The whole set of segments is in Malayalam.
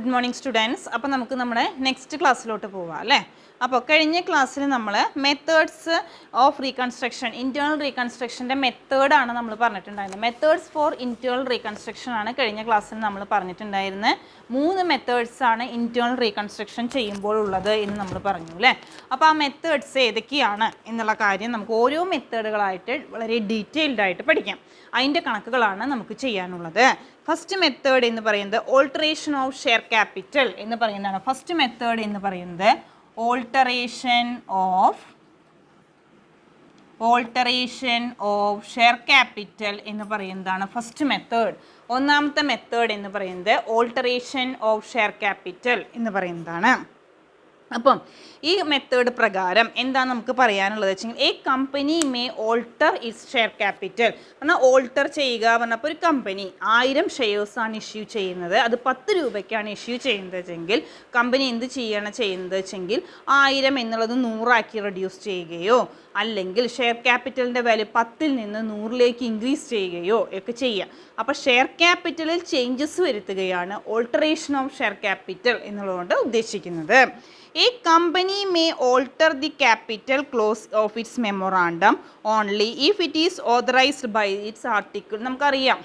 Good morning students. അപ്പോൾ നമുക്ക് നമ്മുടെ നെക്സ്റ്റ് ക്ലാസ്സിലോട്ട് പോവാം അല്ലേ. അപ്പോൾ കഴിഞ്ഞ ക്ലാസ്സിൽ നമ്മൾ മെത്തേഡ്സ് ഓഫ് റീകൺസ്ട്രക്ഷൻ ഇൻറ്റേർണൽ റീകൺസ്ട്രക്ഷൻ്റെ മെത്തേഡാണ് നമ്മൾ പറഞ്ഞിട്ടുണ്ടായിരുന്നത്. മെത്തേഡ്സ് ഫോർ ഇൻറ്റേർണൽ റീകൺസ്ട്രക്ഷൻ ആണ് കഴിഞ്ഞ ക്ലാസ്സിൽ നമ്മൾ പറഞ്ഞിട്ടുണ്ടായിരുന്നത്. 3 മെത്തേഡ്സാണ് ഇൻറ്റേർണൽ റീകൺസ്ട്രക്ഷൻ ചെയ്യുമ്പോൾ ഉള്ളത് എന്ന് നമ്മൾ പറഞ്ഞു അല്ലേ. അപ്പോൾ ആ മെത്തേഡ്സ് ഏതൊക്കെയാണ് എന്നുള്ള കാര്യം നമുക്ക് ഓരോ മെത്തേഡുകളായിട്ട് വളരെ ഡീറ്റെയിൽഡ് ആയിട്ട് പഠിക്കാം. അതിൻ്റെ കണക്കുകളാണ് നമുക്ക് ചെയ്യാനുള്ളത്. ഫസ്റ്റ് മെത്തേഡ് എന്ന് പറയുന്നത് ഓൾട്ടറേഷൻ ഓഫ് ഷെയർ ക്യാപിറ്റൽ എന്ന് പറയുന്നതാണ്. ഫസ്റ്റ് മെത്തേഡ് എന്ന് പറയുന്നത് ഓൾട്ടറേഷൻ ഓഫ് ഷെയർ ക്യാപിറ്റൽ എന്ന് പറയുന്നതാണ് ഫസ്റ്റ് മെത്തേഡ്. ഒന്നാമത്തെ മെത്തേഡ് എന്ന് പറയുന്നത് ഓൾട്ടറേഷൻ ഓഫ് ഷെയർ ക്യാപിറ്റൽ എന്ന് പറയുന്നതാണ്. അപ്പം ഈ മെത്തേഡ് പ്രകാരം എന്താണ് നമുക്ക് പറയാനുള്ളത് വെച്ചെങ്കിൽ A company may alter it's share capital. പറഞ്ഞാൽ ഓൾട്ടർ ചെയ്യുക പറഞ്ഞപ്പോൾ ഒരു കമ്പനി 1000 ഷെയർസാണ് ഇഷ്യൂ ചെയ്യുന്നത്, അത് 10 രൂപയ്ക്കാണ് ഇഷ്യൂ ചെയ്യുന്നത് വെച്ചെങ്കിൽ കമ്പനി എന്ത് ചെയ്യുന്നത് വെച്ചെങ്കിൽ 1000 എന്നുള്ളത് 100 ആക്കി റെഡ്യൂസ് ചെയ്യുകയോ അല്ലെങ്കിൽ ഷെയർ ക്യാപിറ്റലിൻ്റെ വാല്യൂ 10ൽ നിന്ന് 100ലേക്ക് ഇൻക്രീസ് ചെയ്യുകയോ ഒക്കെ ചെയ്യാം. അപ്പോൾ ഷെയർ ക്യാപിറ്റലിൽ ചേഞ്ചസ് വരുത്തുകയാണ് ഓൾട്ടറേഷൻ ഓഫ് ഷെയർ ക്യാപിറ്റൽ എന്നുള്ളതുകൊണ്ട് ഉദ്ദേശിക്കുന്നത്. A company may alter the capital clause of its memorandum only if it is authorized by its article. നമുക്കറിയാം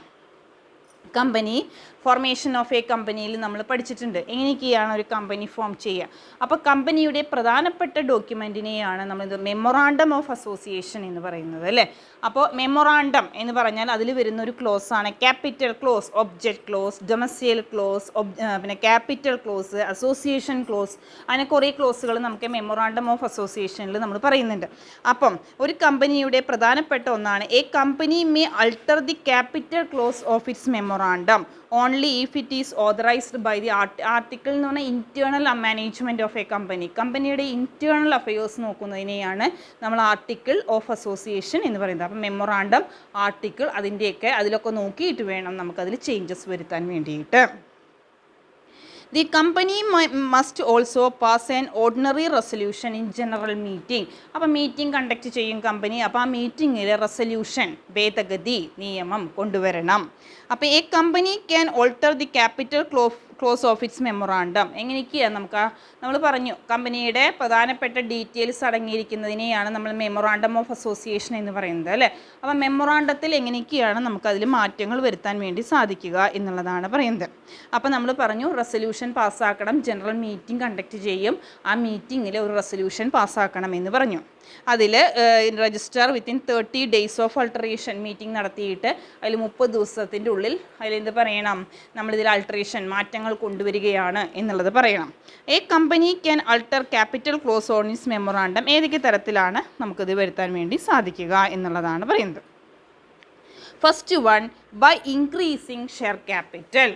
കമ്പനി ഫോർമേഷൻ ഓഫ് എ കമ്പനിയിൽ നമ്മൾ പഠിച്ചിട്ടുണ്ട് എങ്ങനെയൊക്കെയാണ് ഒരു കമ്പനി ഫോം ചെയ്യുക. അപ്പോൾ കമ്പനിയുടെ പ്രധാനപ്പെട്ട ഡോക്യുമെൻറ്റിനെയാണ് നമ്മൾ മെമ്മോറാണ്ടം ഓഫ് അസോസിയേഷൻ എന്ന് പറയുന്നത് അല്ലേ. അപ്പോൾ മെമ്മോറാണ്ടം എന്ന് പറഞ്ഞാൽ അതിൽ വരുന്ന ഒരു ക്ലോസ് ആണ് capital close, object close, domicile close, പിന്നെ ക്യാപിറ്റൽ ക്ലോസ്, അസോസിയേഷൻ ക്ലോസ്, അങ്ങനെ കുറേ ക്ലോസുകൾ നമുക്ക് മെമ്മോറാണ്ടം ഓഫ് അസോസിയേഷനിൽ നമ്മൾ പറയുന്നുണ്ട്. അപ്പം ഒരു കമ്പനിയുടെ പ്രധാനപ്പെട്ട ഒന്നാണ് a company may alter the capital clause of its memorandum only if it is authorised by the article എന്ന് പറഞ്ഞാൽ internal management of a company. കമ്പനിയുടെ ഇൻറ്റേർണൽ അഫയേഴ്സ് നോക്കുന്നതിനെയാണ് നമ്മൾ ആർട്ടിക്കിൾ ഓഫ് അസോസിയേഷൻ എന്ന് പറയുന്നത്. അപ്പം മെമ്മോറാണ്ടം, ആർട്ടിക്കിൾ അതിലൊക്കെ നോക്കിയിട്ട് വേണം നമുക്കതിൽ ചേഞ്ചസ് വരുത്താൻ വേണ്ടിയിട്ട്. The company must also pass an ordinary resolution in general meeting. അപ്പോൾ മീറ്റിംഗ് കണ്ടക്ട് ചെയ്യും കമ്പനി. അപ്പോൾ ആ മീറ്റിങ്ങിൽ റെസൊല്യൂഷൻ, ഭേദഗതി, നിയമം കൊണ്ടുവരണം. അപ്പോൾ A company can alter the capital clause of its memorandum. എങ്ങനെയൊക്കെയാണ് നമ്മൾ പറഞ്ഞു കമ്പനിയുടെ പ്രധാനപ്പെട്ട ഡീറ്റെയിൽസ് അടങ്ങിയിരിക്കുന്നതിനെയാണ് നമ്മൾ മെമ്മോറാണ്ടം ഓഫ് അസോസിയേഷൻ എന്ന് പറയുന്നത് അല്ലേ. അപ്പോൾ മെമ്മോറാണ്ടത്തിൽ എങ്ങനെയൊക്കെയാണ് നമുക്കതിൽ മാറ്റങ്ങൾ വരുത്താൻ വേണ്ടി സാധിക്കുക എന്നുള്ളതാണ് പറയുന്നത്. അപ്പോൾ നമ്മൾ പറഞ്ഞു റെസൊല്യൂഷൻ പാസ്സാക്കണം, ജനറൽ മീറ്റിംഗ് കണ്ടക്ട് ചെയ്യും, ആ മീറ്റിങ്ങിൽ ഒരു റെസൊല്യൂഷൻ പാസ്സാക്കണം എന്ന് പറഞ്ഞു. അതിൽ register within 30 days of alteration meeting നടത്തിയിട്ട് അതിൽ 30 ദിവസത്തിൻ്റെ ഉള്ളിൽ അതിലെന്ത് പറയണം, നമ്മളിതിൽ അൾട്ടറേഷൻ മാറ്റങ്ങൾ കൊണ്ടുവരികയാണ് എന്നുള്ളത് പറയണം. A company can alter capital clause on its memorandum. ഏതൊക്കെ തരത്തിലാണ് നമുക്കിത് വരുത്താൻ വേണ്ടി സാധിക്കുക എന്നുള്ളതാണ് പറയുന്നത്. First one, by increasing share capital.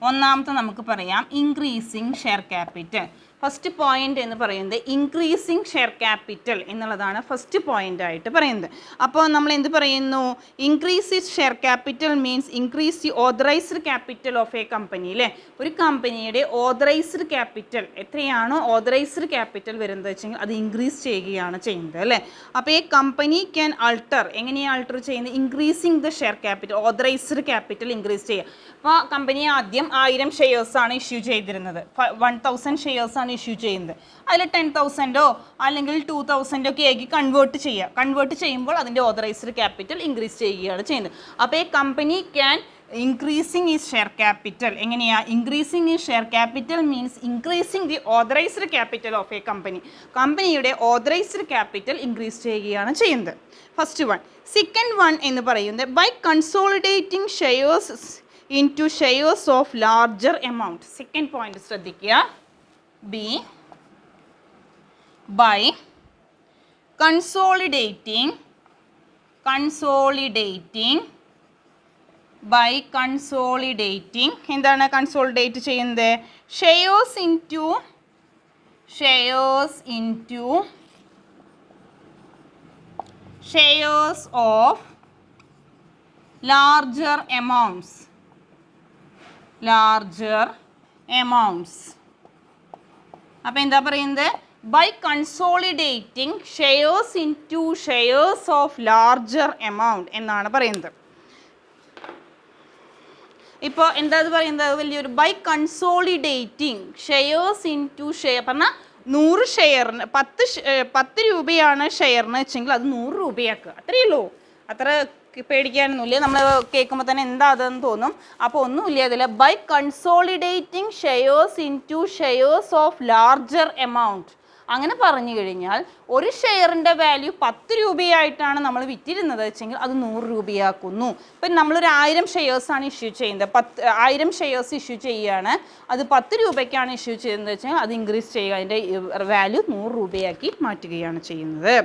ഒന്നാമത്തെ നമുക്ക് പറയാം increasing share capital. First point എന്ന് പറയുന്നത് ഇൻക്രീസിങ് ഷെയർ ക്യാപിറ്റൽ എന്നുള്ളതാണ് ഫസ്റ്റ് പോയിന്റ് ആയിട്ട് പറയുന്നത്. അപ്പോൾ നമ്മൾ എന്ത് പറയുന്നു, increase share capital means increase the authorised capital of a company അല്ലേ. ഒരു കമ്പനിയുടെ ഓതറൈസ്ഡ് ക്യാപിറ്റൽ എത്രയാണോ ഓതറൈസ്ഡ് ക്യാപിറ്റൽ വരുന്നത് വെച്ചെങ്കിൽ അത് ഇൻക്രീസ് ചെയ്യുകയാണ് ചെയ്യുന്നത് അല്ലേ. അപ്പോൾ ഈ കമ്പനി ക്യാൻ അൾട്ടർ, എങ്ങനെയാണ് അൾട്ടർ ചെയ്യുന്നത്, increasing the share capital, authorised capital increase ചെയ്യുക. അപ്പോൾ കമ്പനി ആദ്യം 1000 ഷെയർസാണ് ഇഷ്യൂ ചെയ്തിരുന്നത്, 1000 ഷെയർസാണ് ഇഷ്യൂ ചെയ്യുന്നത്. അതിൽ 10,000 അല്ലെങ്കിൽ 2,000 ഒക്കെ ആക്കി കൺവേർട്ട് ചെയ്യുമ്പോൾ അതിൻ്റെ ഓതറൈസ്ഡ് ക്യാപിറ്റൽ ഇൻക്രീസ് ചെയ്യുകയാണ് ചെയ്യുന്നത്. അപ്പോൾ ഈ company can increasing is share capital. എങ്ങനെയാണ് increasing is share capital means increasing the authorised capital of a company. കമ്പനിയുടെ ഓതറൈസ്ഡ് ക്യാപിറ്റൽ ഇൻക്രീസ് ചെയ്യുകയാണ് ചെയ്യുന്നത്. First one. സെക്കൻഡ് വൺ എന്ന് പറയുന്നത് by consolidating shares into shares of larger amount. Second point ശ്രദ്ധിക്കുക, B, by consolidating എന്താണ് കൺസോളിഡേറ്റ് ചെയ്യുന്നത്, shares into shares of larger amounts. അപ്പോൾ എന്താ പറയുന്നത്, by consolidating shares into shares of larger amount എന്നാണ് പറയുന്നത്. ഇപ്പോൾ എന്താ പറയുന്നത്, വലിയൊരു by consolidating shares into share പറഞ്ഞാൽ 100 ഷെയറിന് 10 രൂപയാണ് ഷെയറിന് വെച്ചെങ്കിൽ അത് 100 രൂപയാക്കുക, അത്രയേ ഉള്ളൂ. അത്ര പേടിക്കാനൊന്നുമില്ല. നമ്മൾ കേൾക്കുമ്പോൾ തന്നെ എന്താ അതെന്ന് തോന്നും. അപ്പോൾ ഒന്നുമില്ല അതിൽ. By consolidating shares into shares of larger amount. അങ്ങനെ പറഞ്ഞു കഴിഞ്ഞാൽ ഒരു ഷെയറിൻ്റെ വാല്യൂ 10 രൂപയായിട്ടാണ് നമ്മൾ വിറ്റിരുന്നത് വെച്ചെങ്കിൽ അത് 100 രൂപയാക്കുന്നു. ഇപ്പം നമ്മളൊരു 1000 ഷെയർസാണ് ഇഷ്യൂ ചെയ്യുന്നത്, 1000 ഷെയർസ് ഇഷ്യൂ ചെയ്യുകയാണ്, അത് 10 രൂപയ്ക്കാണ് ഇഷ്യൂ ചെയ്യുന്നത് വെച്ചാൽ അത് ഇൻക്രീസ് ചെയ്യുക, അതിൻ്റെ വാല്യൂ 100 രൂപയാക്കി മാറ്റുകയാണ് ചെയ്യുന്നത്.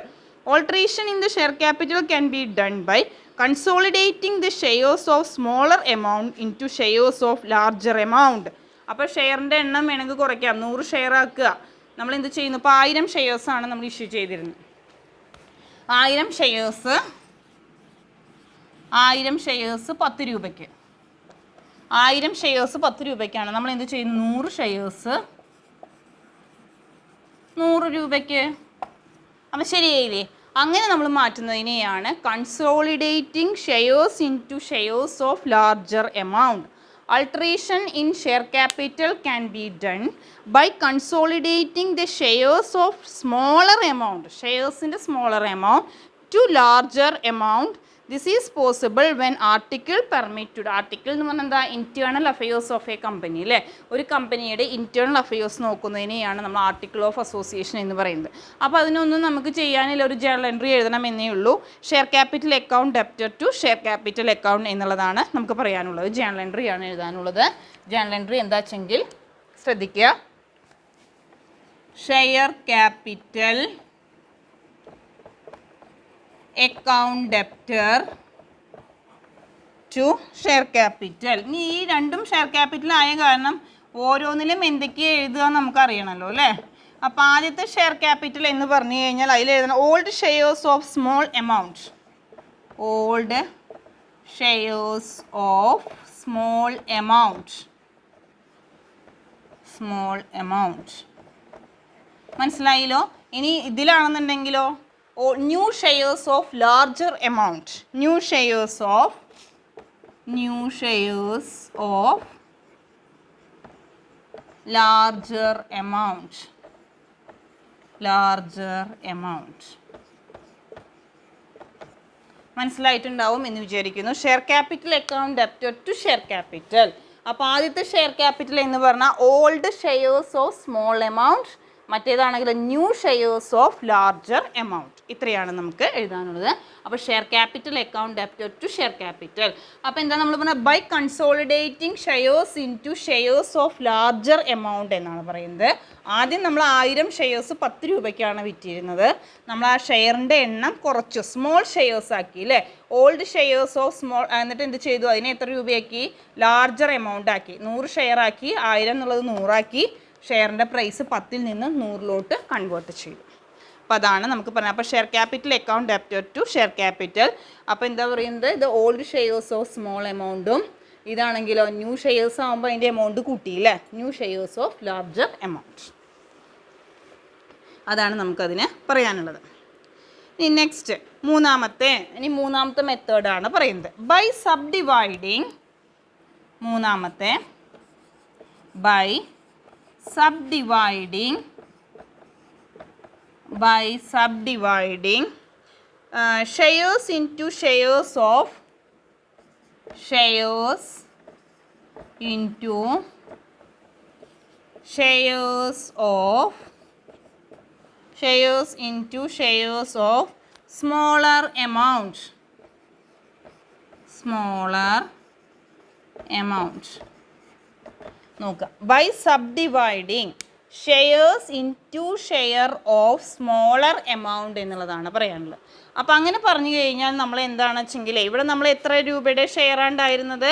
Alteration in the share capital can be done by consolidating the shares of smaller amount into shares of larger amount. അപ്പോൾ ഷെയറിൻ്റെ എണ്ണം വേണമെങ്കിൽ കുറയ്ക്കാം, 100 ഷെയർ ആക്കുക. നമ്മൾ എന്ത് ചെയ്യുന്നു, ഇപ്പോൾ 1000 ഷെയർസാണ് നമ്മൾ ഇഷ്യൂ ചെയ്തിരുന്നത്. 1000 ഷെയർസ് 10 രൂപയ്ക്ക്, 1000 ഷെയർസ് 10 രൂപയ്ക്കാണ്. നമ്മൾ എന്ത് ചെയ്യുന്നു, 100 ഷെയർസ് 100 രൂപയ്ക്ക്. അപ്പം ശരിയായില്ലേ? അങ്ങനെ നമ്മൾ മാറ്റുന്നതിനെയാണ് consolidating shares into shares of larger amount. Alteration in share capital can be done by consolidating the shares of smaller amount, shares in the smaller amount to larger amount. This is possible when article permitted. Article എന്ന് പറഞ്ഞാൽ എന്താ, internal affairs of a company അല്ലേ. ഒരു കമ്പനിയുടെ ഇൻറ്റേർണൽ അഫയേഴ്സ് നോക്കുന്നതിനെയാണ് നമ്മൾ ആർട്ടിക്കിൾ ഓഫ് അസോസിയേഷൻ എന്ന് പറയുന്നത്. അപ്പോൾ അതിനൊന്നും നമുക്ക് ചെയ്യാനില്ല, ഒരു ജേണൽ എൻട്രി എഴുതണം എന്നേ ഉള്ളൂ. Share capital account debtor to share capital account എന്നുള്ളതാണ് നമുക്ക് പറയാനുള്ളത്. ജേണൽ എൻട്രി ആണ് എഴുതാനുള്ളത്. ജേണൽ എൻട്രി എന്താ വെച്ചെങ്കിൽ ശ്രദ്ധിക്കുക, share capital account debtor to share capital. ഇനി ഈ രണ്ടും ഷെയർ ക്യാപിറ്റൽ ആയ കാരണം ഓരോന്നിലും എന്തൊക്കെയാണ് എഴുതുക നമുക്കറിയണമല്ലോ അല്ലേ. അപ്പോൾ ആദ്യത്തെ ഷെയർ ക്യാപിറ്റൽ എന്ന് പറഞ്ഞു കഴിഞ്ഞാൽ അതിൽ എഴുതണം old shares of small amount, old shares of small amount, small amount. മനസ്സിലായില്ലോ? ഇനി ഇതിലാണെന്നുണ്ടെങ്കിലോ new shares of larger amount, new shares of larger amount, larger amount. മനസ്സിലായിട്ടുണ്ടാവും എന്ന് വിചാരിക്കുന്നു. Share capital account debtor to share capital. അപ്പോൾ ആദ്യത്തെ ഷെയർ ക്യാപിറ്റൽ എന്ന് പറഞ്ഞാൽ old shares of small amount, മറ്റേതാണെങ്കിൽ new shares of larger amount. ഇത്രയാണ് നമുക്ക് എഴുതാനുള്ളത്. അപ്പോൾ share capital account debtor to share capital. അപ്പോൾ എന്താ നമ്മൾ പറഞ്ഞാൽ by consolidating shares into shares of larger amount എന്നാണ് പറയുന്നത്. ആദ്യം നമ്മൾ 1000 ഷെയർസ് 10 രൂപയ്ക്കാണ് വിറ്റിരുന്നത്. നമ്മൾ ആ ഷെയറിൻ്റെ എണ്ണം കുറച്ചു, സ്മോൾ ഷെയർസ് ആക്കി അല്ലേ. ഓൾഡ് ഷെയർസ് ഓഫ് സ്മോൾ, എന്നിട്ട് എന്ത് ചെയ്തു, അതിനെ എത്ര രൂപയാക്കി, ലാർജർ എമൗണ്ട് ആക്കി, 100 ഷെയർ ആക്കി, 1000 എന്നുള്ളത് 100 ആക്കി, ഷെയറിൻ്റെ പ്രൈസ് 10 നിന്ന് 100 കൺവേർട്ട് ചെയ്തു. അപ്പോൾ അതാണ് നമുക്ക് പറഞ്ഞത്. അപ്പോൾ share capital account debtor to share capital. അപ്പോൾ എന്താ പറയുന്നത്, ഇത് ഓൾഡ് ഷെയർസ് ഓഫ് സ്മോൾ എമൗണ്ടും, ഇതാണെങ്കിലോ ന്യൂ ഷെയർസ് ആകുമ്പോൾ അതിൻ്റെ എമൗണ്ട് കൂട്ടിയില്ലേ, new shares of larger amount. അതാണ് നമുക്കതിന് പറയാനുള്ളത്. ഇനി നെക്സ്റ്റ് മൂന്നാമത്തെ മെത്തേഡാണ് പറയുന്നത്. ബൈ സബ് ഡിവൈഡിങ്, മൂന്നാമത്തെ by subdividing shares into shares of shares into shares of smaller amount, നോക്കുക. By subdividing shares into share of smaller amount എന്നുള്ളതാണ് പറയാനുള്ളത്. അപ്പോൾ അങ്ങനെ പറഞ്ഞു കഴിഞ്ഞാൽ നമ്മൾ എന്താണെന്ന് വെച്ചെങ്കിൽ ഇവിടെ നമ്മൾ എത്ര രൂപയുടെ ഷെയറാണ് ഉണ്ടായിരുന്നത്,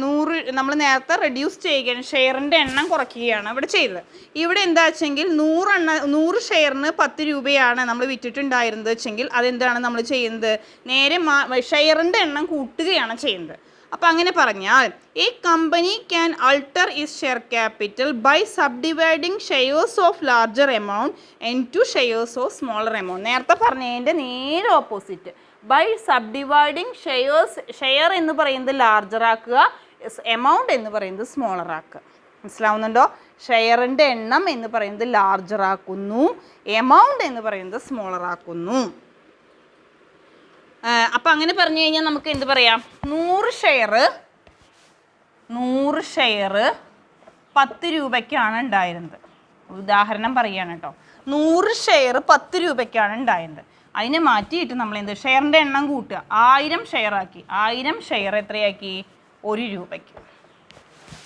100. നമ്മൾ നേരത്തെ റെഡ്യൂസ് ചെയ്യുകയാണ്, ഷെയറിൻ്റെ എണ്ണം കുറയ്ക്കുകയാണ് ഇവിടെ ചെയ്തത്. ഇവിടെ എന്താ വെച്ചെങ്കിൽ 100 ഷെയറിന് 10 രൂപയാണ് നമ്മൾ വിറ്റിട്ടുണ്ടായിരുന്നത് വെച്ചെങ്കിൽ അതെന്താണ് നമ്മൾ ചെയ്യുന്നത്, നേരെ ഷെയറിൻ്റെ എണ്ണം കൂട്ടുകയാണ് ചെയ്യുന്നത്. അപ്പോൾ അങ്ങനെ പറഞ്ഞാൽ a company can alter is share capital by subdividing shares of larger amount into shares of smaller amount. നേരത്തെ പറഞ്ഞതിൻ്റെ നേരെ ഓപ്പോസിറ്റ്. ബൈ സബ്ഡിവൈഡിങ് ഷെയർ എന്ന് പറയുന്നത് ലാർജർ ആക്കുക, എമൗണ്ട് എന്ന് പറയുന്നത് സ്മോളർ ആക്കുക. മനസ്സിലാവുന്നുണ്ടോ? ഷെയറിൻ്റെ എണ്ണം എന്ന് പറയുന്നത് ലാർജർ ആക്കുന്നു, എമൗണ്ട് എന്ന് പറയുന്നത് സ്മോളർ ആക്കുന്നു. അപ്പം അങ്ങനെ പറഞ്ഞു കഴിഞ്ഞാൽ നമുക്ക് എന്ത് പറയാം? 100 ഷെയർ 10 രൂപയ്ക്കാണ് ഉണ്ടായിരുന്നത്. ഉദാഹരണം പറയുകയാണ് കേട്ടോ. 100 ഷെയർ 10 രൂപയ്ക്കാണ് ഉണ്ടായിരുന്നത്. അതിനെ മാറ്റിയിട്ട് നമ്മൾ എന്ത് ഷെയറിൻ്റെ എണ്ണം കൂട്ടുക, 1000 ഷെയർ ആക്കി. 1000 ഷെയർ എത്രയാക്കി? 1 രൂപയ്ക്ക്.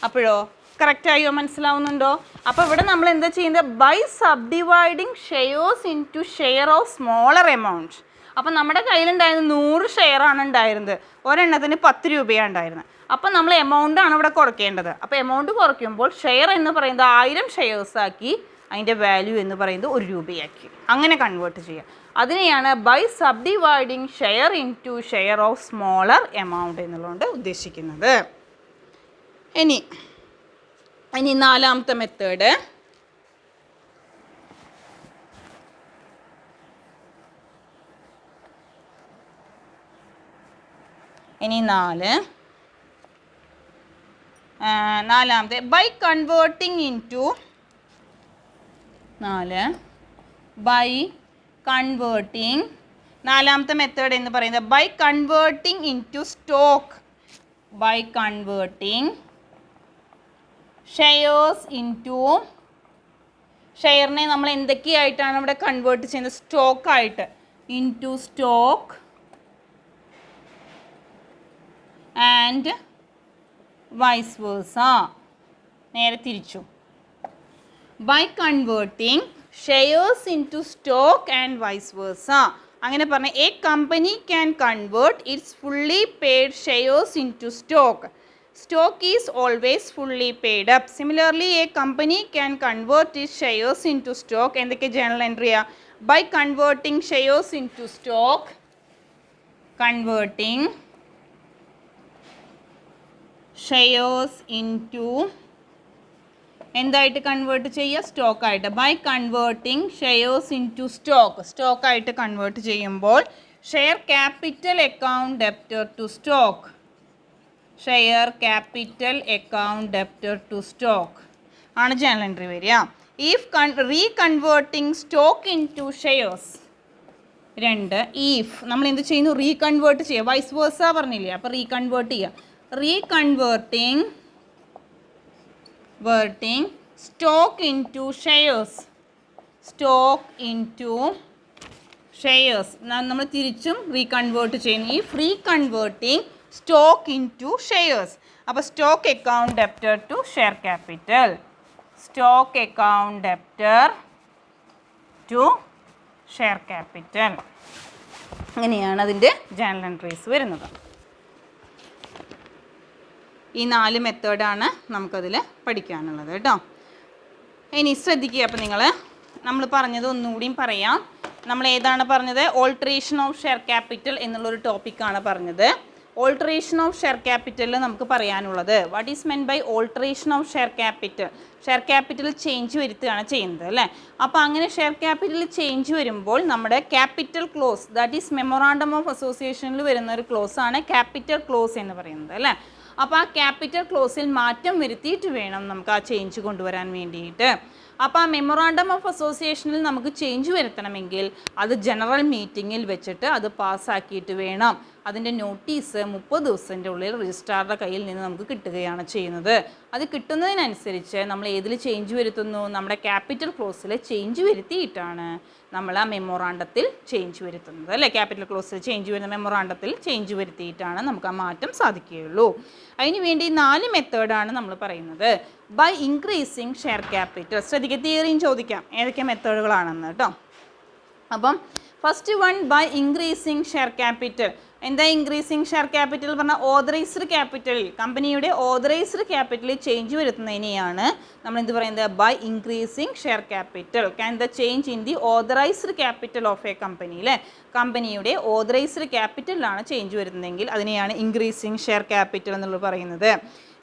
അപ്പോഴോ കറക്റ്റായോ? മനസ്സിലാവുന്നുണ്ടോ? അപ്പോൾ ഇവിടെ നമ്മൾ എന്താ ചെയ്യുന്നത്? By sub dividing shares into share of smaller amount. അപ്പം നമ്മുടെ കയ്യിലുണ്ടായിരുന്നത് 100 ഷെയർ ആണ് ഉണ്ടായിരുന്നത്, ഒരെണ്ണത്തിന് 10 രൂപയാണ് ഉണ്ടായിരുന്നത്. അപ്പം നമ്മൾ എമൗണ്ടാണ് ഇവിടെ കുറയ്ക്കേണ്ടത്. അപ്പോൾ എമൗണ്ട് കുറയ്ക്കുമ്പോൾ ഷെയർ എന്ന് പറയുന്നത് 1000 ഷെയർസ് ആക്കി, അതിൻ്റെ വാല്യൂ എന്ന് പറയുന്നത് 1 രൂപയാക്കി. അങ്ങനെ കൺവേർട്ട് ചെയ്യുക. അതിനെയാണ് by sub dividing share into share of smaller amount എന്നുള്ളതുകൊണ്ട് ഉദ്ദേശിക്കുന്നത്. ഇനി നാലാമത്തെ മെത്തേഡ്. നാലാമത്തെ ബൈ കൺവേർട്ടിങ് ഇൻ ടു നാലാമത്തെ മെത്തേഡ് എന്ന് പറയുന്നത് by converting into stock. By converting shares into, ഷെയറിനെ നമ്മൾ എന്തൊക്കെയായിട്ടാണ് ഇവിടെ കൺവേർട്ട് ചെയ്യുന്നത്? സ്റ്റോക്കായിട്ട്. Into stock and vice versa. നേരെ തിരിച്ചു. By converting shares into stock and vice versa. അങ്ങനെ പറഞ്ഞാൽ a company can convert its fully paid shares into stock. Stock is always fully paid up. Similarly, a company can convert its shares into stock. എന്തൊക്കെ journal entry ആ? By converting shares into stock, converting shares into എന്തായിട്ട് കൺവേർട്ട് ചെയ്യുക? സ്റ്റോക്ക് ആയിട്ട്. By converting shares into stock ആയിട്ട് കൺവേർട്ട് ചെയ്യുമ്പോൾ share capital account debtor to stock. Share capital account debtor to stock ആണ് ജേണൽ എൻട്രി വരിക. If reconverting stock into shares. 2 if നമ്മൾ എന്ത് ചെയ്യുന്നു? റീകൺവേർട്ട് ചെയ്യുക. വൈസ് വേഴ്സ പറഞ്ഞില്ലേ? അപ്പോൾ റീകൺവേർട്ട് ചെയ്യുക. Reconverting stock into shares. നമ്മൾ തിരിച്ചും റീകൺവേർട്ട് ചെയ്യുന്നു. ഈ reconverting stock into shares. അപ്പോൾ stock account debtor to share capital. Stock account debtor to share capital. അങ്ങനെയാണ് അതിൻ്റെ ജേണൽ എൻട്രീസ് വരുന്നത്. ഈ 4 മെത്തേഡാണ് നമുക്കതിൽ പഠിക്കാനുള്ളത് കേട്ടോ. ഇനി ശ്രദ്ധിക്കുക. അപ്പോൾ നമ്മൾ പറഞ്ഞത് ഒന്നുകൂടിയും പറയാം. നമ്മൾ ഏതാണ് പറഞ്ഞത്? ഓൾട്ടറേഷൻ ഓഫ് ഷെയർ ക്യാപിറ്റൽ എന്നുള്ളൊരു ടോപ്പിക്കാണ് പറഞ്ഞത്. ഓൾട്ടറേഷൻ ഓഫ് ഷെയർ ക്യാപിറ്റലിൽ നമുക്ക് പറയാനുള്ളത് what is meant by alteration of share capital? Share capital change വരുത്തുകയാണ് ചെയ്യുന്നത് അല്ലേ? അപ്പോൾ അങ്ങനെ ഷെയർ ക്യാപിറ്റൽ ചേഞ്ച് വരുമ്പോൾ നമ്മുടെ capital clause, that is memorandum of അസോസിയേഷനിൽ വരുന്ന ഒരു ക്ലോസ് ആണ് ക്യാപിറ്റൽ ക്ലോസ് എന്ന് പറയുന്നത് അല്ലേ? അപ്പോൾ ആ ക്യാപിറ്റൽ ക്ലോസിൽ മാറ്റം വരുത്തിയിട്ട് വേണം നമുക്ക് ആ ചേഞ്ച് കൊണ്ടുവരാൻ വേണ്ടിയിട്ട്. അപ്പോൾ ആ മെമ്മോറാണ്ടം ഓഫ് അസോസിയേഷനിൽ നമുക്ക് ചേഞ്ച് വരുത്തണമെങ്കിൽ അത് ജനറൽ മീറ്റിങ്ങിൽ വെച്ചിട്ട് അത് പാസ്സാക്കിയിട്ട് വേണം. അതിൻ്റെ നോട്ടീസ് 30 ദിവസത്തിൻ്റെ ഉള്ളിൽ രജിസ്ട്രാറുടെ കയ്യിൽ നിന്ന് നമുക്ക് കിട്ടുകയാണ് ചെയ്യുന്നത്. അത് കിട്ടുന്നതിനനുസരിച്ച് നമ്മൾ ഏതിൽ ചേഞ്ച് വരുത്തുന്നു? നമ്മുടെ ക്യാപിറ്റൽ ക്ലോസിൽ ചേഞ്ച് വരുത്തിയിട്ടാണ് നമ്മൾ ആ മെമ്മോറാണ്ടത്തിൽ ചേഞ്ച് വരുത്തുന്നത് അല്ലേ? ക്യാപിറ്റൽ ക്ലോസിൽ ചേഞ്ച് വരുന്ന മെമ്മോറാണ്ടത്തിൽ ചേഞ്ച് വരുത്തിയിട്ടാണ് നമുക്ക് ആ മാറ്റം സാധിക്കുകയുള്ളൂ. അതിന് വേണ്ടി 4 മെത്തേഡാണ് നമ്മൾ പറയുന്നത്. By increasing share capital. ശ്രദ്ധിക്കുക, തിയറിയും ചോദിക്കാം ഏതൊക്കെ മെത്തേഡുകളാണെന്ന് കേട്ടോ. അപ്പം first one by increasing share capital. എന്താ ഇൻക്രീസിങ് ഷെയർ ക്യാപിറ്റൽ പറഞ്ഞാൽ ഓതറൈസ്ഡ് ക്യാപിറ്റലിൽ, കമ്പനിയുടെ ഓതറൈസ്ഡ് ക്യാപിറ്റലിൽ ചേഞ്ച് വരുത്തുന്നതിനെയാണ് നമ്മൾ എന്ത് പറയുന്നത്? By increasing share capital. Can the change in the authorised capital of a company അല്ലേ? കമ്പനിയുടെ ഓതറൈസ്ഡ് ക്യാപിറ്റലിലാണ് ചേഞ്ച് വരുന്നതെങ്കിൽ അതിനെയാണ് ഇൻക്രീസിങ് ഷെയർ ക്യാപിറ്റൽ എന്നുള്ളത് പറയുന്നത്.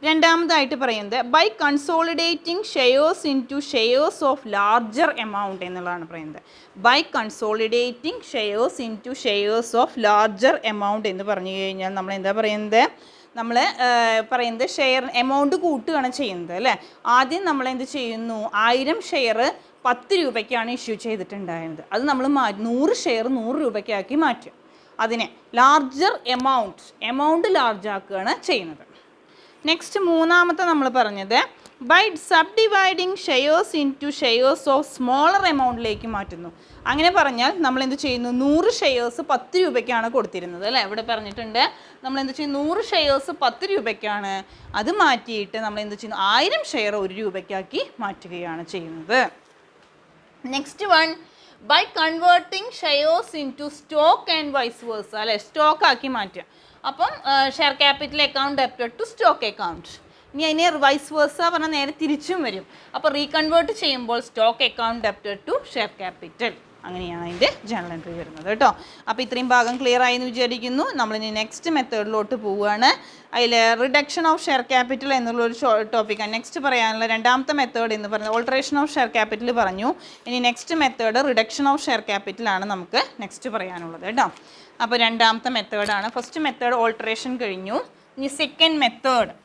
രണ്ടാമതായിട്ട് പറയുന്നത് by consolidating shares into shares of larger amount എന്നുള്ളതാണ് പറയുന്നത്. By consolidating shares into shares of larger amount എന്ന് പറഞ്ഞു കഴിഞ്ഞാൽ നമ്മൾ എന്താ പറയുന്നത്? നമ്മൾ പറയുന്നത് ഷെയർ എമൗണ്ട് കൂട്ടുകയാണ് ചെയ്യുന്നത് അല്ലേ. ആദ്യം നമ്മൾ എന്ത് ചെയ്യുന്നു, 1000 ഷെയർ 10 രൂപയ്ക്കാണ് ഇഷ്യൂ ചെയ്തിട്ടുണ്ടായിരുന്നത്. അത് നമ്മൾ 100 ഷെയർ 100 രൂപയ്ക്കാക്കി മാറ്റും. അതിനെ ലാർജർ എമൗണ്ട് ലാർജ് ആക്കുകയാണ് ചെയ്യുന്നത്. നെക്സ്റ്റ് മൂന്നാമത്തെ നമ്മൾ പറഞ്ഞത് by sub dividing shares into shares of smaller എമൗണ്ടിലേക്ക് മാറ്റുന്നു. അങ്ങനെ പറഞ്ഞാൽ നമ്മൾ എന്ത് ചെയ്യുന്നു, 100 ഷെയർസ് 10 രൂപയ്ക്കാണ് കൊടുത്തിരുന്നത് അല്ലേ. ഇവിടെ പറഞ്ഞിട്ടുണ്ട് നമ്മൾ എന്ത് ചെയ്യും, 100 ഷെയർസ് 10 രൂപയ്ക്കാണ്. അത് മാറ്റിയിട്ട് നമ്മൾ എന്ത് ചെയ്യുന്നു, 1000 ഷെയർ 1 രൂപയ്ക്കാക്കി മാറ്റുകയാണ് ചെയ്യുന്നത്. Next one by converting shares into stock and vice versa അല്ലേ. സ്റ്റോക്ക് ആക്കി മാറ്റുക. അപ്പം share capital account debited to stock account. ഇനി അതിനെ വൈസ് വേഴ്സ പറഞ്ഞാൽ നേരെ തിരിച്ചും വരും. അപ്പോൾ റീകൺവേർട്ട് ചെയ്യുമ്പോൾ stock account debited to share capital. അങ്ങനെയാണ് അതിൻ്റെ ജേണൽ എൻട്രി വരുന്നത് കേട്ടോ. അപ്പോൾ ഇത്രയും ഭാഗം ക്ലിയർ ആയി എന്ന് വിചാരിക്കുന്നു. നമ്മളിനി നെക്സ്റ്റ് മെത്തേഡിലോട്ട് പോവുകയാണ്. അതിൽ റിഡക്ഷൻ ഓഫ് ഷെയർ ക്യാപിറ്റൽ എന്നുള്ളൊരു ടോപ്പിക്കാണ് നെക്സ്റ്റ് പറയാനുള്ള. രണ്ടാമത്തെ മെത്തേഡ് എന്ന് പറയുന്നത് ഓൾട്ടറേഷൻ ഓഫ് ഷെയർ ക്യാപിറ്റൽ പറഞ്ഞു. ഇനി next method reduction of share ക്യാപിറ്റലാണ് നമുക്ക് നെക്സ്റ്റ് പറയാനുള്ളത് കേട്ടോ. അപ്പോൾ രണ്ടാമത്തെ മെത്തേഡാണ്. ഫസ്റ്റ് മെത്തേഡ് ഓൾട്ടറേഷൻ കഴിഞ്ഞു. ഇനി സെക്കൻഡ് മെത്തേഡ്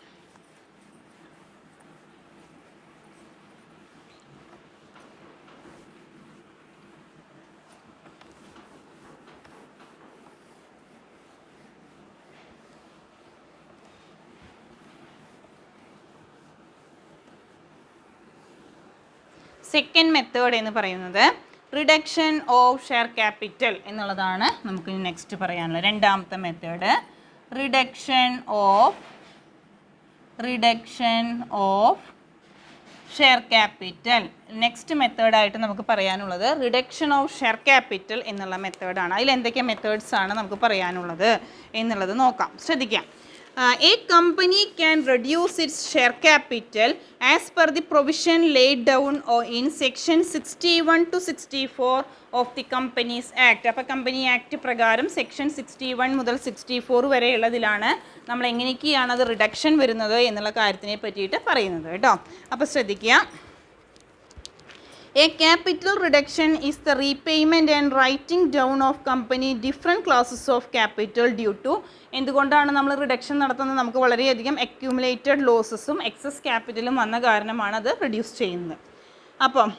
എന്ന് പറയുന്നത് റിഡക്ഷൻ ഓഫ് ഷെയർ ക്യാപിറ്റൽ എന്നുള്ളതാണ് നമുക്ക് നെക്സ്റ്റ് പറയാനുള്ളത്. രണ്ടാമത്തെ method reduction of share capital. Next മെത്തേഡായിട്ട് നമുക്ക് പറയാനുള്ളത് റിഡക്ഷൻ ഓഫ് ഷെയർ ക്യാപിറ്റൽ എന്നുള്ള മെത്തേഡാണ്. അതിൽ എന്തൊക്കെ മെത്തേഡ്സ് ആണ് നമുക്ക് പറയാനുള്ളത് എന്നുള്ളത് നോക്കാം. ശ്രദ്ധിക്കാം. A company can reduce its share capital as per the provision laid down in section 61 to 64 of the Companies Act. അപ്പോൾ കമ്പനി ആക്ട് പ്രകാരം സെക്ഷൻ 61 മുതൽ 64 വരെയുള്ളതിലാണ് നമ്മൾ എങ്ങനെയൊക്കെയാണ് അത് റിഡക്ഷൻ വരുന്നത് എന്നുള്ള കാര്യത്തിനെ പറ്റിയിട്ട് പറയുന്നത് കേട്ടോ. അപ്പോൾ ശ്രദ്ധിക്കുക. A capital reduction is the repayment and writing down of company different classes of capital due to എന്തുകൊണ്ടാണ് നമ്മൾ റിഡക്ഷൻ നടത്തുന്നത്, നമുക്ക് വളരെയധികം അക്യൂമുലേറ്റഡ് ലോസസും എക്സസ് ക്യാപിറ്റലും വന്ന കാരണമാണ് അത് റിഡ്യൂസ് ചെയ്യുന്നത്. അപ്പം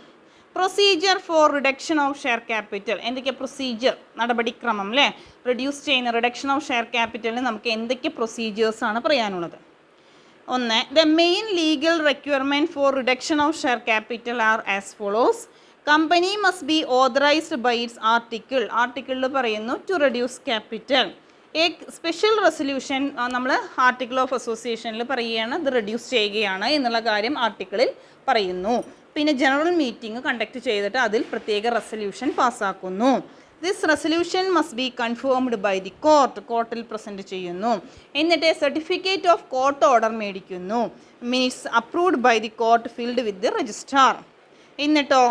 procedure for reduction of share capital എന്തൊക്കെ പ്രൊസീജിയർ, നടപടിക്രമം അല്ലേ. റിഡ്യൂസ് ചെയ്യുന്ന റിഡക്ഷൻ ഓഫ് ഷെയർ ക്യാപിറ്റലിന് നമുക്ക് എന്തൊക്കെ പ്രൊസീജിയേഴ്സാണ് പറയാനുള്ളത്. ഒന്ന്, the main legal requirement for reduction of share capital are as follows. Company must be authorised by its ആർട്ടിക്കിളിൽ പറയുന്നു to reduce capital. A special resolution നമ്മൾ ആർട്ടിക്കിൾ ഓഫ് അസോസിയേഷനിൽ പറയുകയാണ് ഇത് റെഡ്യൂസ് ചെയ്യുകയാണ് എന്നുള്ള കാര്യം ആർട്ടിക്കിളിൽ പറയുന്നു. പിന്നെ ജനറൽ മീറ്റിംഗ് കണ്ടക്ട് ചെയ്തിട്ട് അതിൽ പ്രത്യേക റെസൊല്യൂഷൻ പാസ്സാക്കുന്നു. This resolution must be confirmed by the കോർട്ടിൽ പ്രസൻറ്റ് ചെയ്യുന്നു. എന്നിട്ട് സർട്ടിഫിക്കറ്റ് ഓഫ് കോർട്ട് ഓർഡർ മേടിക്കുന്നു. Minutes approved by the court filed with the registrar. എന്നിട്ടോ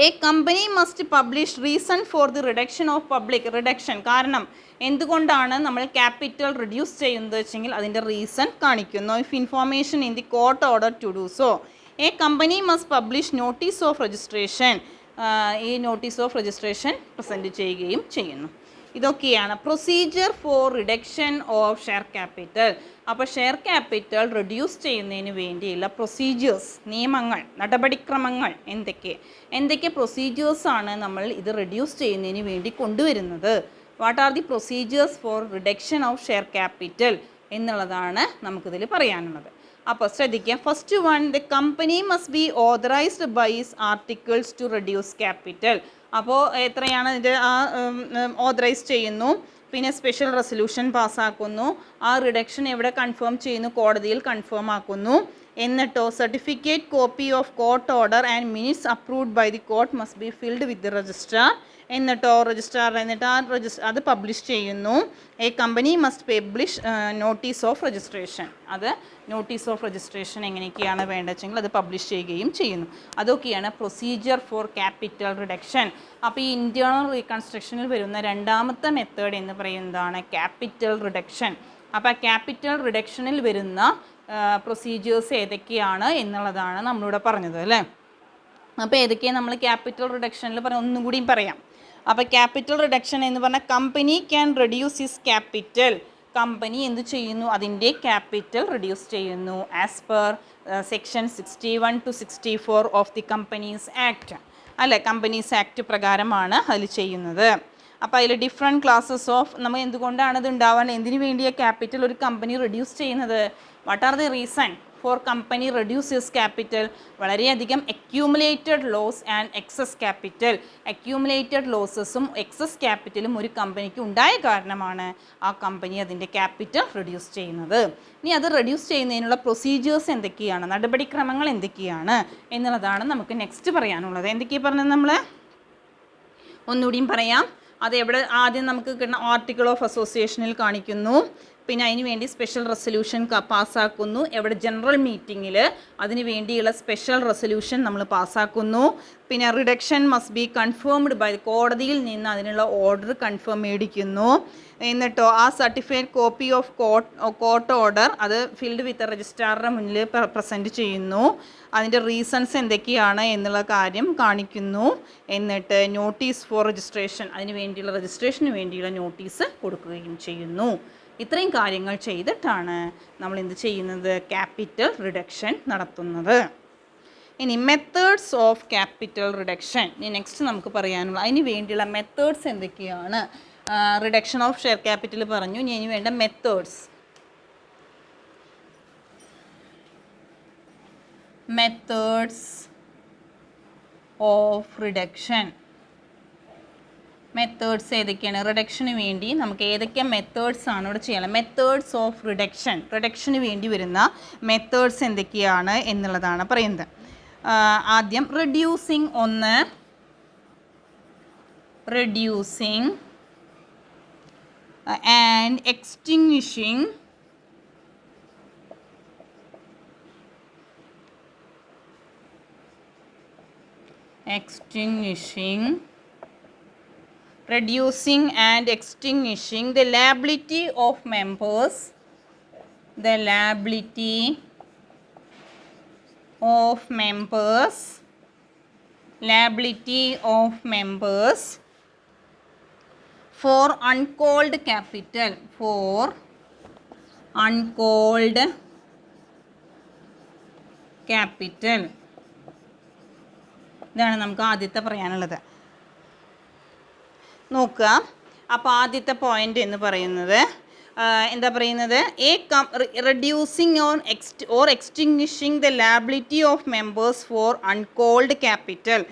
a company must publish reason for the reduction of public reduction. കാരണം എന്തുകൊണ്ടാണ് നമ്മൾ ക്യാപിറ്റൽ റിഡ്യൂസ് ചെയ്യുന്നത് വെച്ചെങ്കിൽ അതിൻ്റെ റീസൺ കാണിക്കുന്നു. If information in the court order to do so. A company must publish notice of registration. ഈ നോട്ടീസ് ഓഫ് രജിസ്ട്രേഷൻ പ്രസൻറ്റ് ചെയ്യുകയും ചെയ്യുന്നു. ഇതൊക്കെയാണ് procedure for reduction of share capital. അപ്പോൾ ഷെയർ ക്യാപിറ്റൽ റിഡ്യൂസ് ചെയ്യുന്നതിന് വേണ്ടിയുള്ള പ്രൊസീജിയേഴ്സ്, നിയമങ്ങൾ, നടപടിക്രമങ്ങൾ എന്തൊക്കെ പ്രൊസീജിയേഴ്സാണ് നമ്മൾ ഇത് റിഡ്യൂസ് ചെയ്യുന്നതിന് വേണ്ടി കൊണ്ടുവരുന്നത്. What are the procedures for reduction of share capital എന്നുള്ളതാണ് നമുക്കിതിൽ പറയാനുള്ളത്. അപ്പോൾ ശ്രദ്ധിക്കുക. First one, the company must be authorised by its articles to reduce capital. അപ്പോൾ എത്രയാണ് ഇതിൻ്റെ ഓതറൈസ് ചെയ്യുന്നു, പിന്നെ സ്പെഷ്യൽ റെസൊല്യൂഷൻ പാസ്സാക്കുന്നു. ആ റിഡക്ഷൻ എവിടെ കൺഫേം ചെയ്യുന്നു, കോടതിയിൽ കൺഫേം ആക്കുന്നു. എന്നിട്ടോ certificate copy of court order and minutes approved by the court must be filed with the registrar. എന്നിട്ടോ അത് പബ്ലിഷ് ചെയ്യുന്നു. A company must publish notice of registration. അത് നോട്ടീസ് ഓഫ് രജിസ്ട്രേഷൻ എങ്ങനെയൊക്കെയാണ് വേണ്ടതെങ്കിൽ അത് പബ്ലിഷ് ചെയ്യുകയും ചെയ്യുന്നു. അതൊക്കെയാണ് പ്രൊസീജിയർ ഫോർ ക്യാപിറ്റൽ റിഡക്ഷൻ. അപ്പോൾ ഈ ഇൻറ്റേർണൽ റീകൺസ്ട്രക്ഷനിൽ വരുന്ന രണ്ടാമത്തെ മെത്തേഡ് എന്ന് പറയുന്നതാണ് ക്യാപിറ്റൽ റിഡക്ഷൻ. അപ്പോൾ ക്യാപിറ്റൽ റിഡക്ഷനിൽ വരുന്ന പ്രൊസീജിയേഴ്സ് ഏതൊക്കെയാണ് എന്നുള്ളതാണ് നമ്മളിവിടെ പറഞ്ഞത് അല്ലേ. അപ്പോൾ ഏതൊക്കെയാണ് നമ്മൾ ക്യാപിറ്റൽ റിഡക്ഷനിൽ ഒന്നും കൂടിയും പറയാം. അപ്പോൾ ക്യാപിറ്റൽ റിഡക്ഷൻ എന്ന് പറഞ്ഞാൽ company can reduce his capital. Company എന്ത് ചെയ്യുന്നു, അതിൻ്റെ ക്യാപിറ്റൽ റെഡ്യൂസ് ചെയ്യുന്നു as per section 61 to 64 of the companies act. അല്ലേ, കമ്പനീസ് ആക്ട് പ്രകാരമാണ് അതിൽ ചെയ്യുന്നത്. അപ്പോൾ അതിൽ ഡിഫറെൻറ്റ് ക്ലാസ്സസ് ഓഫ് നമ്മൾ എന്തുകൊണ്ടാണ് ഇത് ഉണ്ടാവാൻ, എന്തിനു വേണ്ടിയാണ് ക്യാപിറ്റൽ ഒരു കമ്പനി റെഡ്യൂസ് ചെയ്യുന്നത്? What are the reason for company reduces capital? വളരെയധികം accumulated loss and excess capital, accumulated ലോസസും എക്സസ് ക്യാപിറ്റലും ഒരു കമ്പനിക്ക് ഉണ്ടായ കാരണമാണ് ആ കമ്പനി അതിൻ്റെ ക്യാപിറ്റൽ റെഡ്യൂസ് ചെയ്യുന്നത്. ഇനി അത് റെഡ്യൂസ് ചെയ്യുന്നതിനുള്ള പ്രൊസീജിയേഴ്സ് എന്തൊക്കെയാണ്, നടപടിക്രമങ്ങൾ എന്തൊക്കെയാണ് എന്നുള്ളതാണ് നമുക്ക് നെക്സ്റ്റ് പറയാനുള്ളത്. എന്തൊക്കെയാണ് പറഞ്ഞത് നമ്മൾ ഒന്നുകൂടിയും പറയാം. അത് എവിടെ ആദ്യം നമുക്ക് കിട്ടുന്ന ആർട്ടിക്കിൾ ഓഫ് അസോസിയേഷനിൽ കാണിക്കുന്നു, പിന്നെ അതിന് വേണ്ടി സ്പെഷ്യൽ റെസൊല്യൂഷൻ പാസ്സാക്കുന്നു. എവിടെ ജനറൽ മീറ്റിങ്ങിൽ അതിന് വേണ്ടിയുള്ള സ്പെഷ്യൽ റെസൊല്യൂഷൻ നമ്മൾ പാസ്സാക്കുന്നു. പിന്നെ reduction must be confirmed by, കോടതിയിൽ നിന്ന് അതിനുള്ള ഓർഡർ കൺഫേം മേടിക്കുന്നു. എന്നിട്ടോ ആ certified copy of court order അത് ഫിൽഡ് വിത്ത് രജിസ്ട്രാറുടെ മുന്നിൽ പ്രസൻറ്റ് ചെയ്യുന്നു. അതിൻ്റെ റീസൺസ് എന്തൊക്കെയാണ് എന്നുള്ള കാര്യം കാണിക്കുന്നു. എന്നിട്ട് നോട്ടീസ് ഫോർ രജിസ്ട്രേഷൻ, അതിന് വേണ്ടിയുള്ള രജിസ്ട്രേഷന് വേണ്ടിയുള്ള നോട്ടീസ് കൊടുക്കുകയും ചെയ്യുന്നു. ഇത്രയും കാര്യങ്ങൾ ചെയ്തിട്ടാണ് നമ്മൾ എന്ത് ചെയ്യുന്നത്, ക്യാപിറ്റൽ റിഡക്ഷൻ നടത്തുന്നത്. ഇനി മെത്തേഡ്സ് ഓഫ് ക്യാപിറ്റൽ റിഡക്ഷൻ, ഇനി നെക്സ്റ്റ് നമുക്ക് പറയാനുള്ള അതിന് വേണ്ടിയുള്ള മെത്തേഡ്സ് എന്തൊക്കെയാണ്. റിഡക്ഷൻ ഓഫ് ഷെയർ ക്യാപിറ്റൽ പറഞ്ഞു, ഇനി അതിന് വേണ്ട methods. Methods of reduction, methods ഏതൊക്കെയാണ് റിഡക്ഷന് വേണ്ടി നമുക്ക് ഏതൊക്കെ മെത്തേഡ്സ് ആണ് ഇവിടെ ചെയ്യണം. മെത്തേഡ്സ് ഓഫ് റിഡക്ഷൻ, റിഡക്ഷന് വേണ്ടി വരുന്ന മെത്തേഡ്സ് എന്തൊക്കെയാണ് എന്നുള്ളതാണ് പറയുന്നത്. ആദ്യം റെഡ്യൂസിങ്, ഒന്ന് reducing and extinguishing reducing and extinguishing the liability of members, the liability of members, liability of members for uncalled capital, for uncalled capital. ഇതാണ് നമുക്ക് ആദ്യത്തെ പറയാനുള്ളത്. നോക്കുക, അപ്പോൾ ആദ്യത്തെ പോയിന്റ് എന്ന് പറയുന്നത് എന്താ പറയുന്നത്, reducing or extinguishing the liability of members for uncalled capital.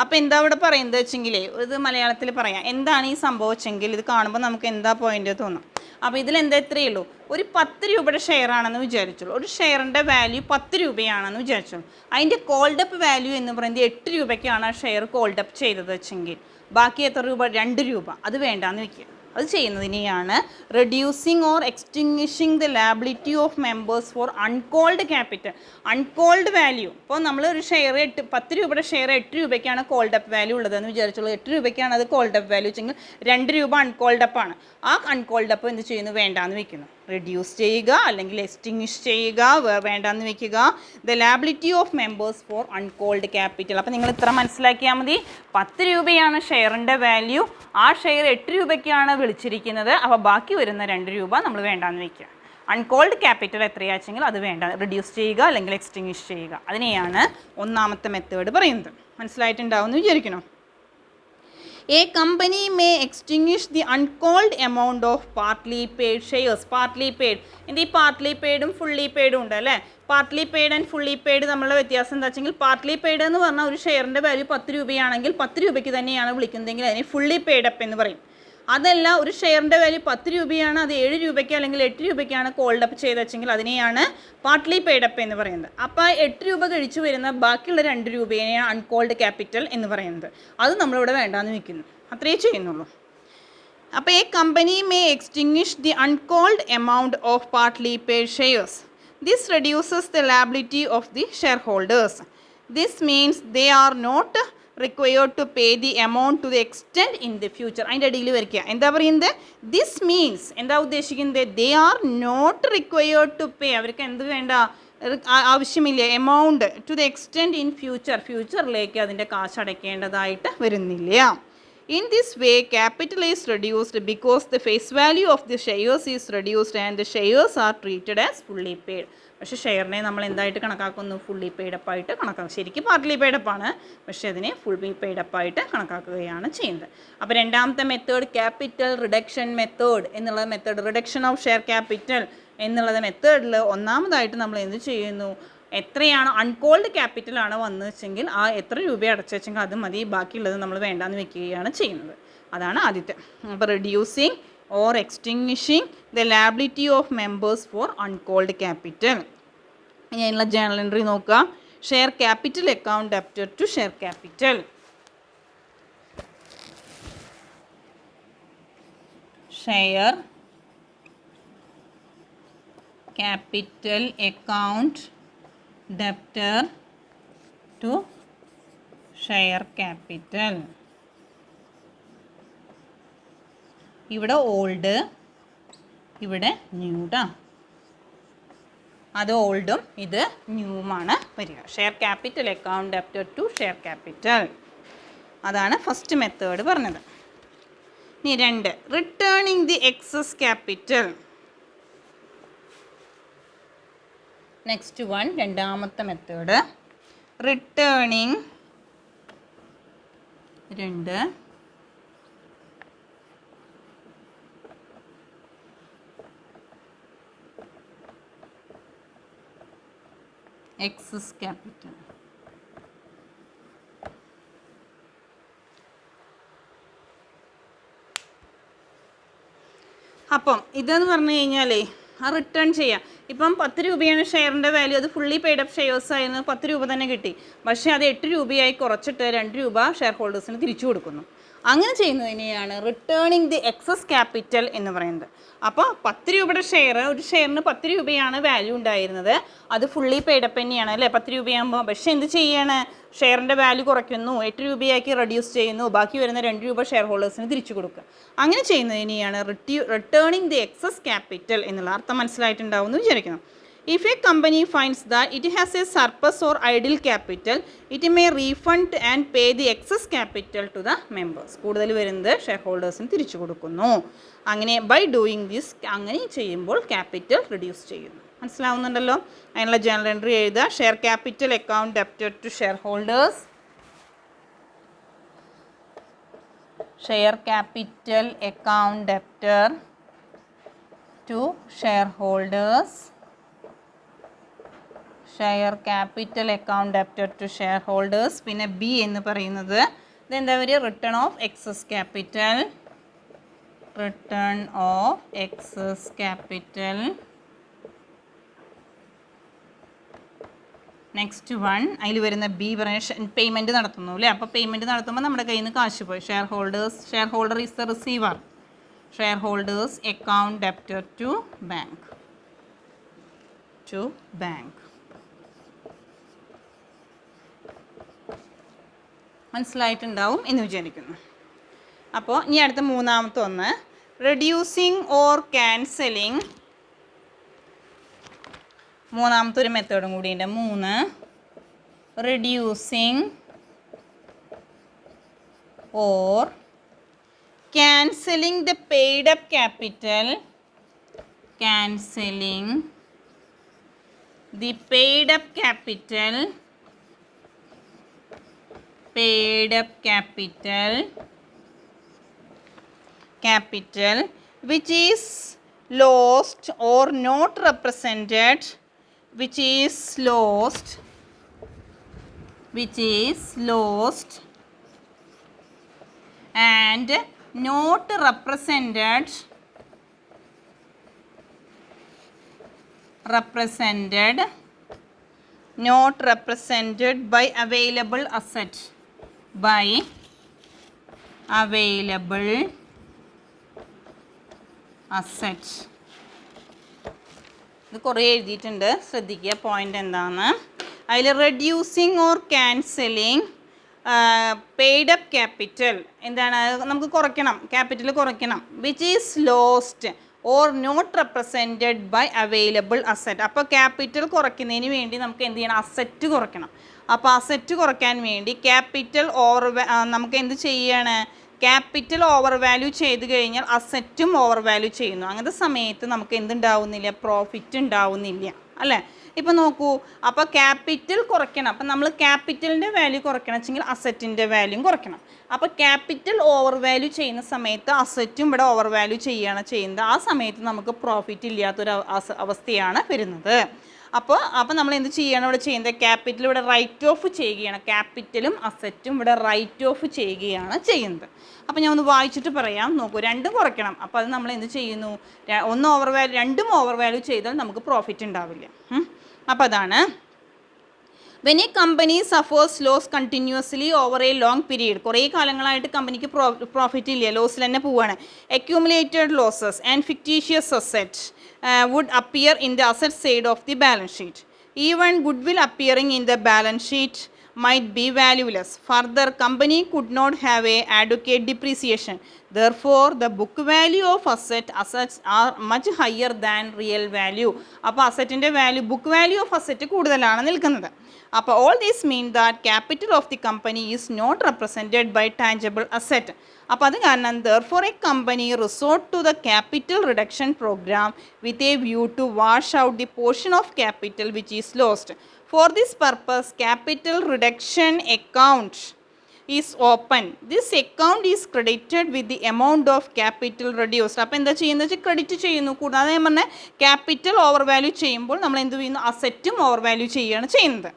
അപ്പോൾ എന്താ ഇവിടെ പറയുന്നത് വെച്ചെങ്കിൽ, ഇത് മലയാളത്തിൽ പറയാം. എന്താണ് ഈ സംഭവിച്ചെങ്കിൽ ഇത് കാണുമ്പോൾ നമുക്ക് എന്താ പോയിന്റ് തോന്നും. അപ്പോൾ ഇതിലെന്താ ഇത്രയേ ഉള്ളൂ, ഒരു 10 രൂപയുടെ ഷെയർ ആണെന്ന് വിചാരിച്ചോളൂ. ഒരു ഷെയറിൻ്റെ വാല്യൂ 10 രൂപയാണെന്ന് വിചാരിച്ചോളൂ. അതിൻ്റെ കോൾഡപ്പ് വാല്യൂ എന്ന് പറയുന്നത് 8 രൂപയ്ക്കാണ് ആ ഷെയർ കോൾഡപ്പ് ചെയ്തത് വെച്ചെങ്കിൽ ബാക്കി എത്ര രൂപ, 2 രൂപ. അത് വേണ്ടാന്ന് വെക്കുക. അത് ചെയ്യുന്നതിനെയാണ് reducing or extinguishing the liability of members for uncalled capital. Uncalled value, ഇപ്പോൾ നമ്മൾ ഒരു ഷെയർ 10 രൂപയുടെ ഷെയർ 8 രൂപയ്ക്കാണ് കോൾഡപ്പ് വാല്യൂ ഉള്ളതെന്ന് വിചാരിച്ചോളൂ. 8 രൂപയ്ക്കാണ് അത് കോൾഡപ്പ് വാല്യൂ വെച്ചെങ്കിൽ 2 രൂപ അൺകോൾഡപ്പാണ്. ആ അൺകോൾഡപ്പ് എന്ത് ചെയ്യുന്നു, വേണ്ടാന്ന് വെക്കുന്നു. റെഡ്യൂസ് ചെയ്യുക അല്ലെങ്കിൽ എക്സ്റ്റിങ്വിഷ് ചെയ്യുക, വേണ്ടാന്ന് വെക്കുക. The liability of members for uncalled capital. അപ്പോൾ നിങ്ങൾ ഇത്ര മനസ്സിലാക്കിയാൽ മതി. 10 രൂപയാണ് ഷെയറിൻ്റെ വാല്യൂ, ആ ഷെയർ 8 രൂപയ്ക്കാണ് വിളിച്ചിരിക്കുന്നത്. അപ്പോൾ ബാക്കി വരുന്ന 2 രൂപ നമ്മൾ വേണ്ടാന്ന് വെക്കുക. അൺകോൾഡ് ക്യാപിറ്റൽ എത്രയാച്ചെങ്കിൽ അത് വേണ്ട, റെഡ്യൂസ് ചെയ്യുക അല്ലെങ്കിൽ എക്സ്റ്റിങ്വിഷ് ചെയ്യുക. അതിനെയാണ് ഒന്നാമത്തെ മെത്തേഡ് പറയുന്നത്. മനസ്സിലായിട്ടുണ്ടാവും എന്ന് വിചാരിക്കണം. A company may extinguish the uncalled amount of partly paid shares. Partly paid, ഇത് ഈ പാർട്ട്ലി പെയ്ഡും ഫുള്ളി പെയ്ഡും ഉണ്ട് അല്ലേ. Partly paid and fully paid തമ്മിലുള്ള വ്യത്യാസം എന്താ വെച്ചെങ്കിൽ, പാർട്ട്ലി പെയ്ഡ് എന്ന് പറഞ്ഞാൽ ഒരു ഷെയറിൻ്റെ വാല്യൂ 10 രൂപയാണെങ്കിൽ 10 രൂപയ്ക്ക് തന്നെയാണ് വിളിക്കുന്നതെങ്കിൽ അതിനെ ഫുള്ളി പെയ്ഡ് അപ്പ് എന്ന് പറയും. അതല്ല, ഒരു ഷെയറിൻ്റെ വാല്യൂ 10 രൂപയാണ്, അത് 7 രൂപയ്ക്ക് അല്ലെങ്കിൽ 8 രൂപയ്ക്കാണ് കോൾഡ് അപ്പ് ചെയ്ത് വെച്ചെങ്കിൽ അതിനെയാണ് പാർട്ട്ലി പെയ്ഡ് അപ്പ് എന്ന് പറയുന്നത്. അപ്പോൾ 8 രൂപ കഴിച്ചു വരുന്ന ബാക്കിയുള്ള 2 രൂപയെയാണ് അൺകോൾഡ് ക്യാപിറ്റൽ എന്ന് പറയുന്നത്. അത് നമ്മളിവിടെ വേണ്ടാന്ന് വെക്കുന്നു. അത്രയേ ചെയ്യുന്നുള്ളൂ. അപ്പോൾ ഈ company may extinguish the uncalled amount of partly paid shares. This reduces the liability of the shareholders. This means they are not required to pay the amount to the extent in the future. അതിൻ്റെ അടിയിൽ വരയ്ക്കുക. എന്താ പറയുന്നത്, ദിസ് മീൻസ് എന്താ ഉദ്ദേശിക്കുന്നത്, they are not required to pay, അവർക്ക് എന്ത് വേണ്ട, ആവശ്യമില്ല, amount to the extent in future, ഫ്യൂച്ചറിലേക്ക് അതിൻ്റെ കാശ് അടയ്ക്കേണ്ടതായിട്ട് വരുന്നില്ല. In this way, capital is reduced because the face value of the shares is reduced and the shares are treated as fully paid. പക്ഷേ ഷെയറിനെ നമ്മൾ എന്തായിട്ട് കണക്കാക്കുന്നു? ഫുള്ളി പെയ്ഡപ്പ് ആയിട്ട് കണക്കാക്കും. ശരിക്കും പാർട്ട്ലി പെയ്ഡപ്പ് ആണ്, പക്ഷേ അതിനെ ഫുള്ളി പെയ്ഡപ്പ് ആയിട്ട് കണക്കാക്കുകയാണ് ചെയ്യുന്നത്. അപ്പോൾ രണ്ടാമത്തെ മെത്തേഡ് ക്യാപിറ്റൽ റിഡക്ഷൻ മെത്തേഡ് എന്നുള്ള method, reduction of share capital എന്നുള്ളത് മെത്തേഡിൽ ഒന്നാമതായിട്ട് നമ്മൾ എന്ത് ചെയ്യുന്നു? എത്രയാണ് അൺകോൾഡ് ക്യാപിറ്റലാണ് വന്നു വെച്ചെങ്കിൽ ആ എത്ര രൂപ അടച്ചു വെച്ചെങ്കിൽ അത് മതി, ബാക്കിയുള്ളത് നമ്മൾ വേണ്ടാന്ന് വെക്കുകയാണ് ചെയ്യുന്നത്. അതാണ് ആദ്യത്തെ. അപ്പോൾ reducing or extinguishing the liability of members for uncalled capital. ഇനി അതിനുള്ള ജേണൽ എൻട്രി നോക്കുക. Share capital account debtor to share capital. Share capital account debtor to share capital. ഇവിടെ ഓൾഡ്, ഇവിടെ ന്യൂഡാ. അത് ഓൾഡും ഇത് ന്യൂവുമാണ് വരിക. Share capital account debtor to share capital. അതാണ് ഫസ്റ്റ് മെത്തേഡ് പറഞ്ഞത്. ഇനി 2, returning the excess capital. Next one, രണ്ടാമത്തെ മെത്തേഡ് റിട്ടേണിംഗ് 2 എക്സസ് ക്യാപിറ്റൽ. അപ്പം ഇതെന്ന് പറഞ്ഞു കഴിഞ്ഞാലേ ആ റിട്ടേൺ ചെയ്യാം. ഇപ്പം 10 രൂപയാണ് ഷെയറിൻ്റെ വാല്യൂ, അത് ഫുള്ളി പെയ്ഡപ്പ് ഷെയർസ് ആയിരുന്നു, 10 രൂപ തന്നെ കിട്ടി. പക്ഷേ അത് 8 രൂപയായി കുറച്ചിട്ട് 2 രൂപ ഷെയർ ഹോൾഡേഴ്സിന് തിരിച്ചു കൊടുക്കുന്നു. അങ്ങനെ ചെയ്യുന്നതിനെയാണ് റിട്ടേണിംഗ് ദി എക്സസ് ക്യാപിറ്റൽ എന്ന് പറയുന്നത്. അപ്പോൾ 10 രൂപയുടെ ഷെയർ, ഒരു ഷെയറിന് 10 രൂപയാണ് വാല്യൂ ഉണ്ടായിരുന്നത്, അത് ഫുള്ളി പെയ്ഡപ്പ് തന്നെയാണ് അല്ലേ 10 രൂപയാകുമ്പോൾ. പക്ഷേ എന്ത് ചെയ്യാണ്? ഷെയറിൻ്റെ വാല്യൂ കുറയ്ക്കുന്നു, 8 രൂപയാക്കി റെഡ്യൂസ് ചെയ്യുന്നു, ബാക്കി വരുന്ന 2 രൂപ ഷെയർ ഹോൾഡേഴ്സിന് തിരിച്ചു കൊടുക്കുക. അങ്ങനെ ചെയ്യുന്നതിനെയാണ് റിട്ടേണിംഗ് ദി എക്സസ് ക്യാപിറ്റൽ എന്നുള്ള അർത്ഥം മനസ്സിലായിട്ടുണ്ടാവും എന്ന് വിചാരിക്കുന്നു. If a company finds that it has a surplus or idle capital, it may refund and pay the excess capital to the members. കൂടുതൽ വരുന്നത് ഷെയർ ഹോൾഡേഴ്സിന് തിരിച്ചു കൊടുക്കുന്നു. അങ്ങനെ ബൈ ഡൂയിങ് ദിസ്, അങ്ങനെ ചെയ്യുമ്പോൾ ക്യാപിറ്റൽ റിഡ്യൂസ് ചെയ്യുന്നു. മനസ്സിലാവുന്നുണ്ടല്ലോ? അതിനുള്ള ജേണൽ എൻട്രി എഴുതുക. Share capital account debtor to shareholders. Share capital account debtor to shareholders. Share capital account debtor to shareholders. പിന്നെ ബി എന്ന് പറയുന്നത് ഇതെന്താ പറയുക? Return of excess capital. Return of excess capital. Next one, അതിൽ വരുന്ന ബി പറയുന്ന പേയ്മെൻറ്റ് നടത്തുന്നു അല്ലേ. അപ്പോൾ പേയ്മെൻറ്റ് നടത്തുമ്പോൾ നമ്മുടെ കയ്യിൽ നിന്ന് കാശ് പോയി. Shareholder is the receiver. Shareholders account debtor to bank. മനസ്സിലായിട്ടുണ്ടാവും എന്ന് വിചാരിക്കുന്നു. അപ്പോൾ ഇനി അടുത്ത മൂന്നാമത്തെ ഒന്ന്, റെഡ്യൂസിങ് ഓർ ക്യാൻസലിങ്. മൂന്നാമത്തെ ഒരു മെത്തേഡും കൂടിയുണ്ട്. 3, reducing or cancelling the paid up capital. Cancelling the paid up capital. paid up capital which is lost or not represented, which is lost and not represented by available asset. ഇത് കുറേ എഴുതിയിട്ടുണ്ട്, ശ്രദ്ധിക്കുക പോയിൻ്റ് എന്താണെന്ന്. അതിൽ reducing or cancelling paid up capital എന്താണ്? നമുക്ക് കുറയ്ക്കണം, ക്യാപിറ്റൽ കുറയ്ക്കണം. Which is lost or not represented by available asset. അപ്പോൾ ക്യാപിറ്റൽ കുറയ്ക്കുന്നതിന് വേണ്ടി നമുക്ക് എന്ത് ചെയ്യണം? അസറ്റ് കുറയ്ക്കണം. അപ്പോൾ അസറ്റ് കുറയ്ക്കാൻ വേണ്ടി ക്യാപിറ്റൽ ഓർ നമുക്ക് എന്ത് ചെയ്യാണ്? ക്യാപിറ്റൽ ഓവർ വാല്യൂ ചെയ്ത് കഴിഞ്ഞാൽ അസറ്റും ഓവർ വാല്യൂ ചെയ്യുന്നു. അങ്ങനത്തെ സമയത്ത് നമുക്ക് എന്തുണ്ടാവുന്നില്ല, പ്രോഫിറ്റ് ഉണ്ടാവുന്നില്ല അല്ലേ. ഇപ്പം നോക്കൂ, അപ്പോൾ ക്യാപിറ്റൽ കുറയ്ക്കണം. അപ്പം നമ്മൾ ക്യാപിറ്റലിൻ്റെ വാല്യൂ കുറയ്ക്കണം വെച്ചെങ്കിൽ അസറ്റിൻ്റെ വാല്യൂം കുറയ്ക്കണം. അപ്പോൾ ക്യാപിറ്റൽ ഓവർ വാല്യൂ ചെയ്യുന്ന സമയത്ത് അസറ്റും ഇവിടെ ഓവർ വാല്യൂ ചെയ്യുന്നത്. ആ സമയത്ത് നമുക്ക് പ്രോഫിറ്റ് ഇല്ലാത്തൊരു അവസ്ഥയാണ് വരുന്നത്. അപ്പോൾ നമ്മൾ എന്ത് ചെയ്യണം ഇവിടെ ചെയ്യുന്നത്, ക്യാപിറ്റൽ ഇവിടെ റൈറ്റ് ഓഫ് ചെയ്യുകയാണ്. ക്യാപിറ്റലും അസറ്റും ഇവിടെ റൈറ്റ് ഓഫ് ചെയ്യുകയാണ് ചെയ്യുന്നത്. അപ്പോൾ ഞാൻ ഒന്ന് വായിച്ചിട്ട് പറയാം. നോക്കൂ, രണ്ടും കുറയ്ക്കണം. അപ്പോൾ അത് നമ്മൾ എന്ത് ചെയ്യുന്നു, ഒന്ന് ഓവർ വാല്യൂ, രണ്ടും ഓവർ വാല്യൂ ചെയ്താൽ നമുക്ക് പ്രോഫിറ്റ് ഉണ്ടാവില്ല. അപ്പോൾ അതാണ് when a company suffers loss continuously over a long period, കുറേ കാലങ്ങളായിട്ട് കമ്പനിക്ക് പ്രോഫിറ്റ് ഇല്ല, ലോസിൽ തന്നെ പോവുകയാണ്. accumulated losses and fictitious assets would appear in the asset side of the balance sheet. Even goodwill appearing in the balance sheet might be valueless. Further, company could not have a adequate depreciation. Therefore, the book value of assets are much higher than real value. അപ്പോൾ അസറ്റിൻ്റെ value, book value of asset കൂടുതലാണ് നിൽക്കുന്നത്. അപ്പോൾ all this mean that capital of the company is not represented by tangible asset. അപ്പോൾ അത് കാരണം therefore a company resort to the capital reduction program with a view to wash out the portion of capital which is lost. For this purpose, capital reduction account is open. This account is credited with the amount of capital reduced. അപ്പോൾ എന്താ ചെയ്യുന്നത് വെച്ചാൽ ക്രെഡിറ്റ് ചെയ്യുന്നു. കൂടാതെ ഞാൻ പറഞ്ഞ ക്യാപിറ്റൽ ഓവർ വാല്യൂ ചെയ്യുമ്പോൾ നമ്മൾ എന്ത് ചെയ്യുന്നു, അസറ്റും ഓവർ വാല്യൂ ചെയ്യുകയാണ് ചെയ്യുന്നത്.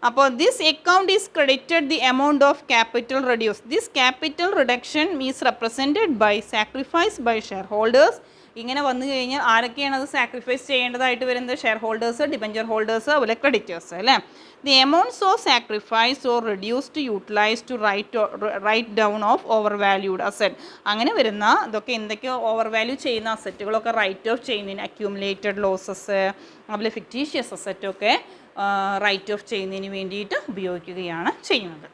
അപ്പോൾ this account is credited the amount of capital reduced. This capital reduction is represented by sacrifice by shareholders. ഇങ്ങനെ വന്നു കഴിഞ്ഞാൽ ആരൊക്കെയാണ് അത് സാക്രിഫൈസ് ചെയ്യേണ്ടതായിട്ട് വരുന്നത്, ഷെയർ ഹോൾഡേഴ്സ്, ഡിബഞ്ചർ ഹോൾഡേഴ്സ്, അതുപോലെ ക്രെഡിറ്റേഴ്സ് അല്ലേ. The amounts of sacrifice or reduced utilise to write down of overvalued asset. അങ്ങനെ വരുന്ന ഇതൊക്കെ എന്തൊക്കെ ഓവർ വാല്യൂ ചെയ്യുന്ന അസറ്റുകളൊക്കെ റൈറ്റ് ഓഫ് ചെയ്യുന്നതിന്, അക്യൂമുലേറ്റഡ് ലോസസ്, അതുപോലെ ഫിക്റ്റീഷ്യസ് അസറ്റൊക്കെ റൈറ്റ് ഓഫ് ചെയ്യുന്നതിന് വേണ്ടിയിട്ട് ഉപയോഗിക്കുകയാണ് ചെയ്യുന്നത്.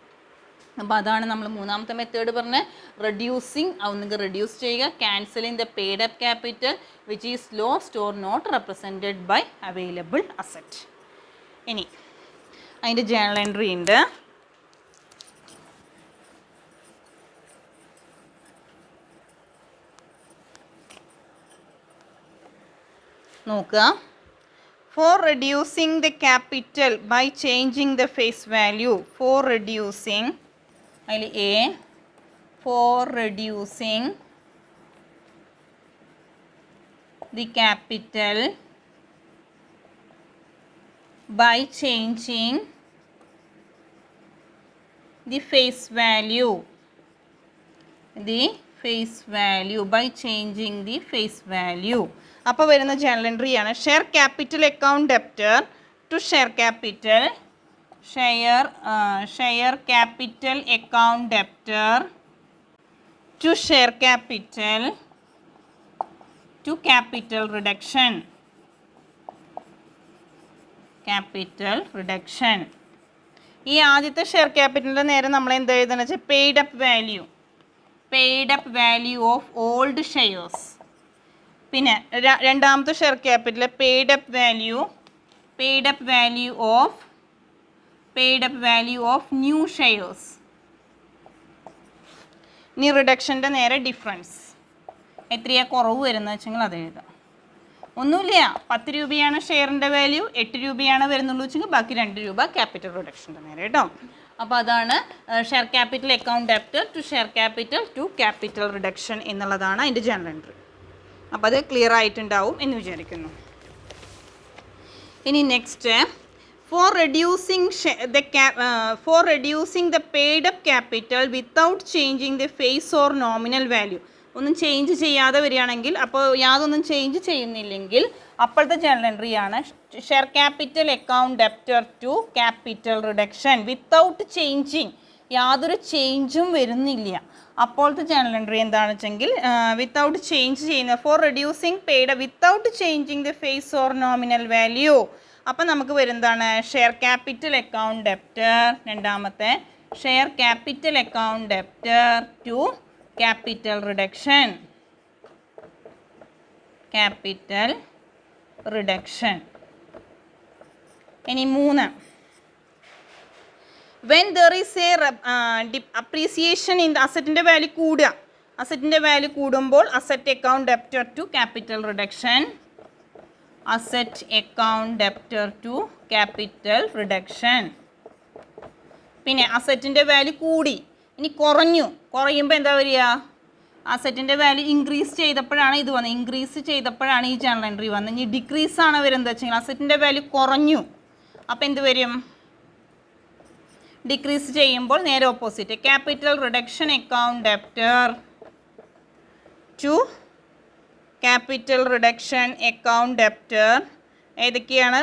അപ്പോൾ അതാണ് നമ്മൾ മൂന്നാമത്തെ മെത്തേഡ് പറഞ്ഞ റെഡ്യൂസിങ്. ഒന്നുകിൽ റെഡ്യൂസ് ചെയ്യുക, cancelling the paid up capital which is lost or not represented by available asset. ഇനി അതിൻ്റെ ജേണൽ എൻട്രി ഉണ്ട്. നോക്കുക, for reducing the capital by changing the face value, for reducing for reducing the capital by changing the face value, by changing the face value. അപ്പോൾ വരുന്ന ജേണൽ എൻട്രിയാണ് share capital account debtor to share capital, share capital account debtor to share capital to capital reduction, capital reduction. ഈ ആദ്യത്തെ ഷെയർ ക്യാപിറ്റലിൻ്റെ നേരെ നമ്മൾ എന്താ എഴുതുന്നത് വെച്ചാൽ paid up value of old shares. പിന്നെ രണ്ടാമത്തെ share capital paid up value of new shares. ഇനി റിഡക്ഷൻ്റെ നേരെ ഡിഫറൻസ് എത്രയാണ് കുറവ് വരുന്നത് വെച്ചെങ്കിൽ അത് എഴുതാം. ഒന്നുമില്ല, 10 രൂപയാണ് ഷെയറിൻ്റെ വാല്യൂ, 8 രൂപയാണ് വരുന്നുള്ളൂ വെച്ചെങ്കിൽ ബാക്കി 2 രൂപ ക്യാപിറ്റൽ റിഡക്ഷൻ്റെ നേരെ കേട്ടോ. അപ്പോൾ അതാണ് share capital account debtor to share capital to capital reduction എന്നുള്ളതാണ് അതിൻ്റെ ജേണൽ എൻട്രി. അപ്പോൾ അത് ക്ലിയർ ആയിട്ടുണ്ടാവും എന്ന് വിചാരിക്കുന്നു. ഇനി next, for reducing the paid up capital without changing the face or nominal value. ഒന്നും ചേഞ്ച് ചെയ്യാതെ വരികയാണെങ്കിൽ, അപ്പോൾ യാതൊന്നും ചേഞ്ച് ചെയ്യുന്നില്ലെങ്കിൽ അപ്പോഴത്തെ ജേണൽ എൻട്രിയാണ് share capital account debtor to capital reduction without changing. യാതൊരു ചേഞ്ചും വരുന്നില്ല. അപ്പോഴത്തെ ജേണൽ എൻട്രി എന്താണെന്ന് വെച്ചെങ്കിൽ വിത്തൗട്ട് ചേഞ്ച് ചെയ്യുന്ന, for reducing paid without changing the face or nominal value. അപ്പം നമുക്ക് വരുന്നതാണ് ഷെയർ ക്യാപിറ്റൽ അക്കൗണ്ട് ഡെപ്റ്റർ, രണ്ടാമത്തെ share capital account debtor to capital reduction, capital reduction. ഇനി 3, when there is a appreciation in the അസറ്റിൻ്റെ value കൂടുക, അസറ്റിൻ്റെ വാല്യൂ കൂടുമ്പോൾ asset account debtor to capital reduction, asset account debtor to capital reduction. പിന്നെ അസറ്റിൻ്റെ വാല്യൂ കൂടി, ഇനി കുറയുമ്പോൾ എന്താ വരിക, അസറ്റിൻ്റെ വാല്യൂ ഇൻക്രീസ് ചെയ്തപ്പോഴാണ് ഇത് വന്നത്, ഇൻക്രീസ് ചെയ്തപ്പോഴാണ് ഈ ജേണൽ എൻട്രി വന്നത്. ഇനി ഡിക്രീസ് ആണ് വരുന്നത് വെച്ചെങ്കിൽ അസറ്റിൻ്റെ വാല്യൂ കുറഞ്ഞു, അപ്പോൾ എന്ത് വരും, ഡിക്രീസ് ചെയ്യുമ്പോൾ നേരെ opposite, capital reduction account debtor to capital reduction account debtor. ഏതൊക്കെയാണ്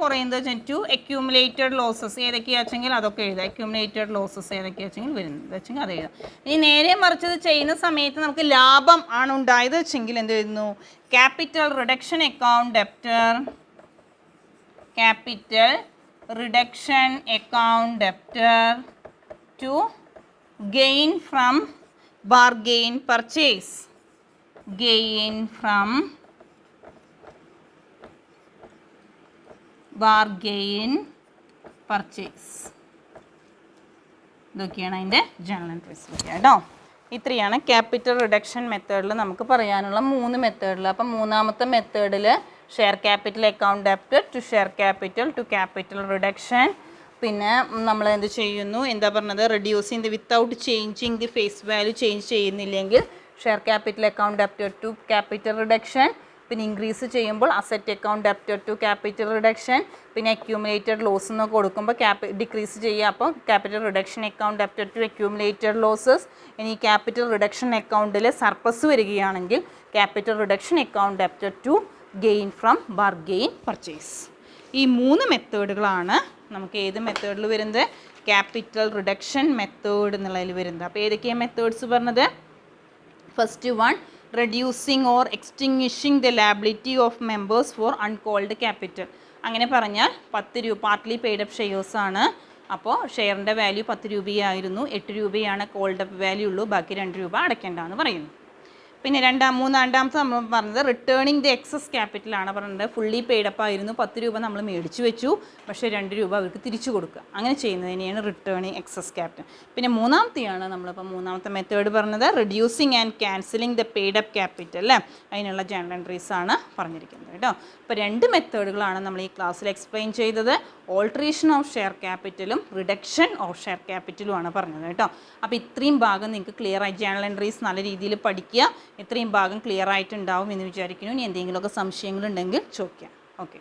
കുറയുന്നത് വെച്ചാൽ ടു അക്യൂമുലേറ്റഡ് ലോസസ്, ഏതൊക്കെയാ വെച്ചെങ്കിൽ അതൊക്കെ എഴുതുക. അക്യൂമുലേറ്റഡ് ലോസസ് ഏതൊക്കെയാ വെച്ചെങ്കിൽ വരുന്നത് വെച്ചെങ്കിൽ അത് എഴുതാം. ഇനി നേരെ മറിച്ചത് ചെയ്യുന്ന സമയത്ത് നമുക്ക് ലാഭം ആണ് ഉണ്ടായത് വെച്ചെങ്കിൽ എന്ത് വരുന്നു, capital reduction account debtor, capital reduction account debtor to gain from bargain purchase, gain from bargain purchase. ഇതൊക്കെയാണ് അതിൻ്റെ ജേണൽ എൻട്രീസ് കേട്ടോ. ഇത്രയാണ് ക്യാപിറ്റൽ റിഡക്ഷൻ മെത്തേഡിൽ നമുക്ക് പറയാനുള്ള 3 മെത്തേഡിൽ. അപ്പം മൂന്നാമത്തെ മെത്തേഡിൽ share capital account debtor to share capital to capital reduction. പിന്നെ നമ്മൾ എന്ത് ചെയ്യുന്നു, എന്താ പറഞ്ഞത്, reducing the without changing the face value, change ചെയ്യുന്നില്ലെങ്കിൽ share capital account debtor to capital reduction. പിന്നെ ഇൻക്രീസ് ചെയ്യുമ്പോൾ asset account debtor to capital reduction. പിന്നെ അക്യൂമുലേറ്റഡ് ലോസ് എന്ന് കൊടുക്കുമ്പോൾ ഡിക്രീസ് ചെയ്യുക, അപ്പോൾ capital reduction account debtor to accumulated losses. ഇനി ക്യാപിറ്റൽ റിഡക്ഷൻ അക്കൗണ്ടിൽ സർപ്ലസ് വരികയാണെങ്കിൽ capital reduction account debtor to gain from bargain purchase. ഈ 3 മെത്തേഡുകളാണ് നമുക്ക് ഏത് മെത്തേഡിൽ വരുന്നത്, ക്യാപിറ്റൽ റിഡക്ഷൻ മെത്തേഡ് എന്നുള്ളതിൽ വരുന്നത്. അപ്പോൾ ഏതൊക്കെയാണ് മെത്തേഡ്സ് പറഞ്ഞത്, first one reducing or extinguishing the liability of members for uncalled capital. അങ്ങനെ പറഞ്ഞാൽ 10 രൂപ പാർട്ട്ലി പെയ്ഡ് അപ്പ് ഷെയർസ് ആണ്. അപ്പോൾ ഷെയറിൻ്റെ വാല്യൂ 10 രൂപയായിരുന്നു, 8 രൂപയാണ് കോൾഡ് അപ്പ് വാല്യൂ ഉള്ളൂ, ബാക്കി 2 രൂപ അടയ്ക്കേണ്ടതെന്ന് പറയുന്നു. പിന്നെ രണ്ടാമത്തെ നമ്മൾ പറഞ്ഞത് റിട്ടേണിങ് ദി എക്സസ് ക്യാപിറ്റലാണ് പറഞ്ഞത്. ഫുള്ളി പെയ്ഡപ്പ് ആയിരുന്നു, 10 രൂപ നമ്മൾ മേടിച്ചു വെച്ചു, പക്ഷേ 2 രൂപ അവർക്ക് തിരിച്ചു കൊടുക്കുക, അങ്ങനെ ചെയ്യുന്നതിനെയാണ് റിട്ടേണിങ് എക്സസ് ക്യാപിറ്റൽ. പിന്നെ മൂന്നാമത്തെയാണ് നമ്മളിപ്പോൾ മൂന്നാമത്തെ മെത്തേഡ് പറഞ്ഞത് reducing and cancelling the paid-up capital അല്ലേ, അതിനുള്ള ജേണൽ എൻട്രീസ് ആണ് പറഞ്ഞിരിക്കുന്നത് കേട്ടോ. ഇപ്പോൾ 2 മെത്തേഡുകളാണ് നമ്മൾ ഈ ക്ലാസ്സിൽ എക്സ്പ്ലെയിൻ ചെയ്തത്. ഓൾട്ടറേഷൻ ഓഫ് ഷെയർ ക്യാപിറ്റലും റിഡക്ഷൻ ഓഫ് ഷെയർ ക്യാപിറ്റലുമാണ് പറഞ്ഞത് കേട്ടോ. അപ്പോൾ ഇത്രയും ഭാഗം നിങ്ങൾക്ക് ക്ലിയർ ആയി, ജേണൽ എൻട്രീസ് നല്ല രീതിയിൽ പഠിക്കുക, ഇത്രയും ഭാഗം ക്ലിയർ ആയിട്ടുണ്ടാവും എന്ന് വിചാരിക്കുന്നു. ഇനി എന്തെങ്കിലുമൊക്കെ സംശയങ്ങളുണ്ടെങ്കിൽ ചോദിക്കാം. ഓക്കെ.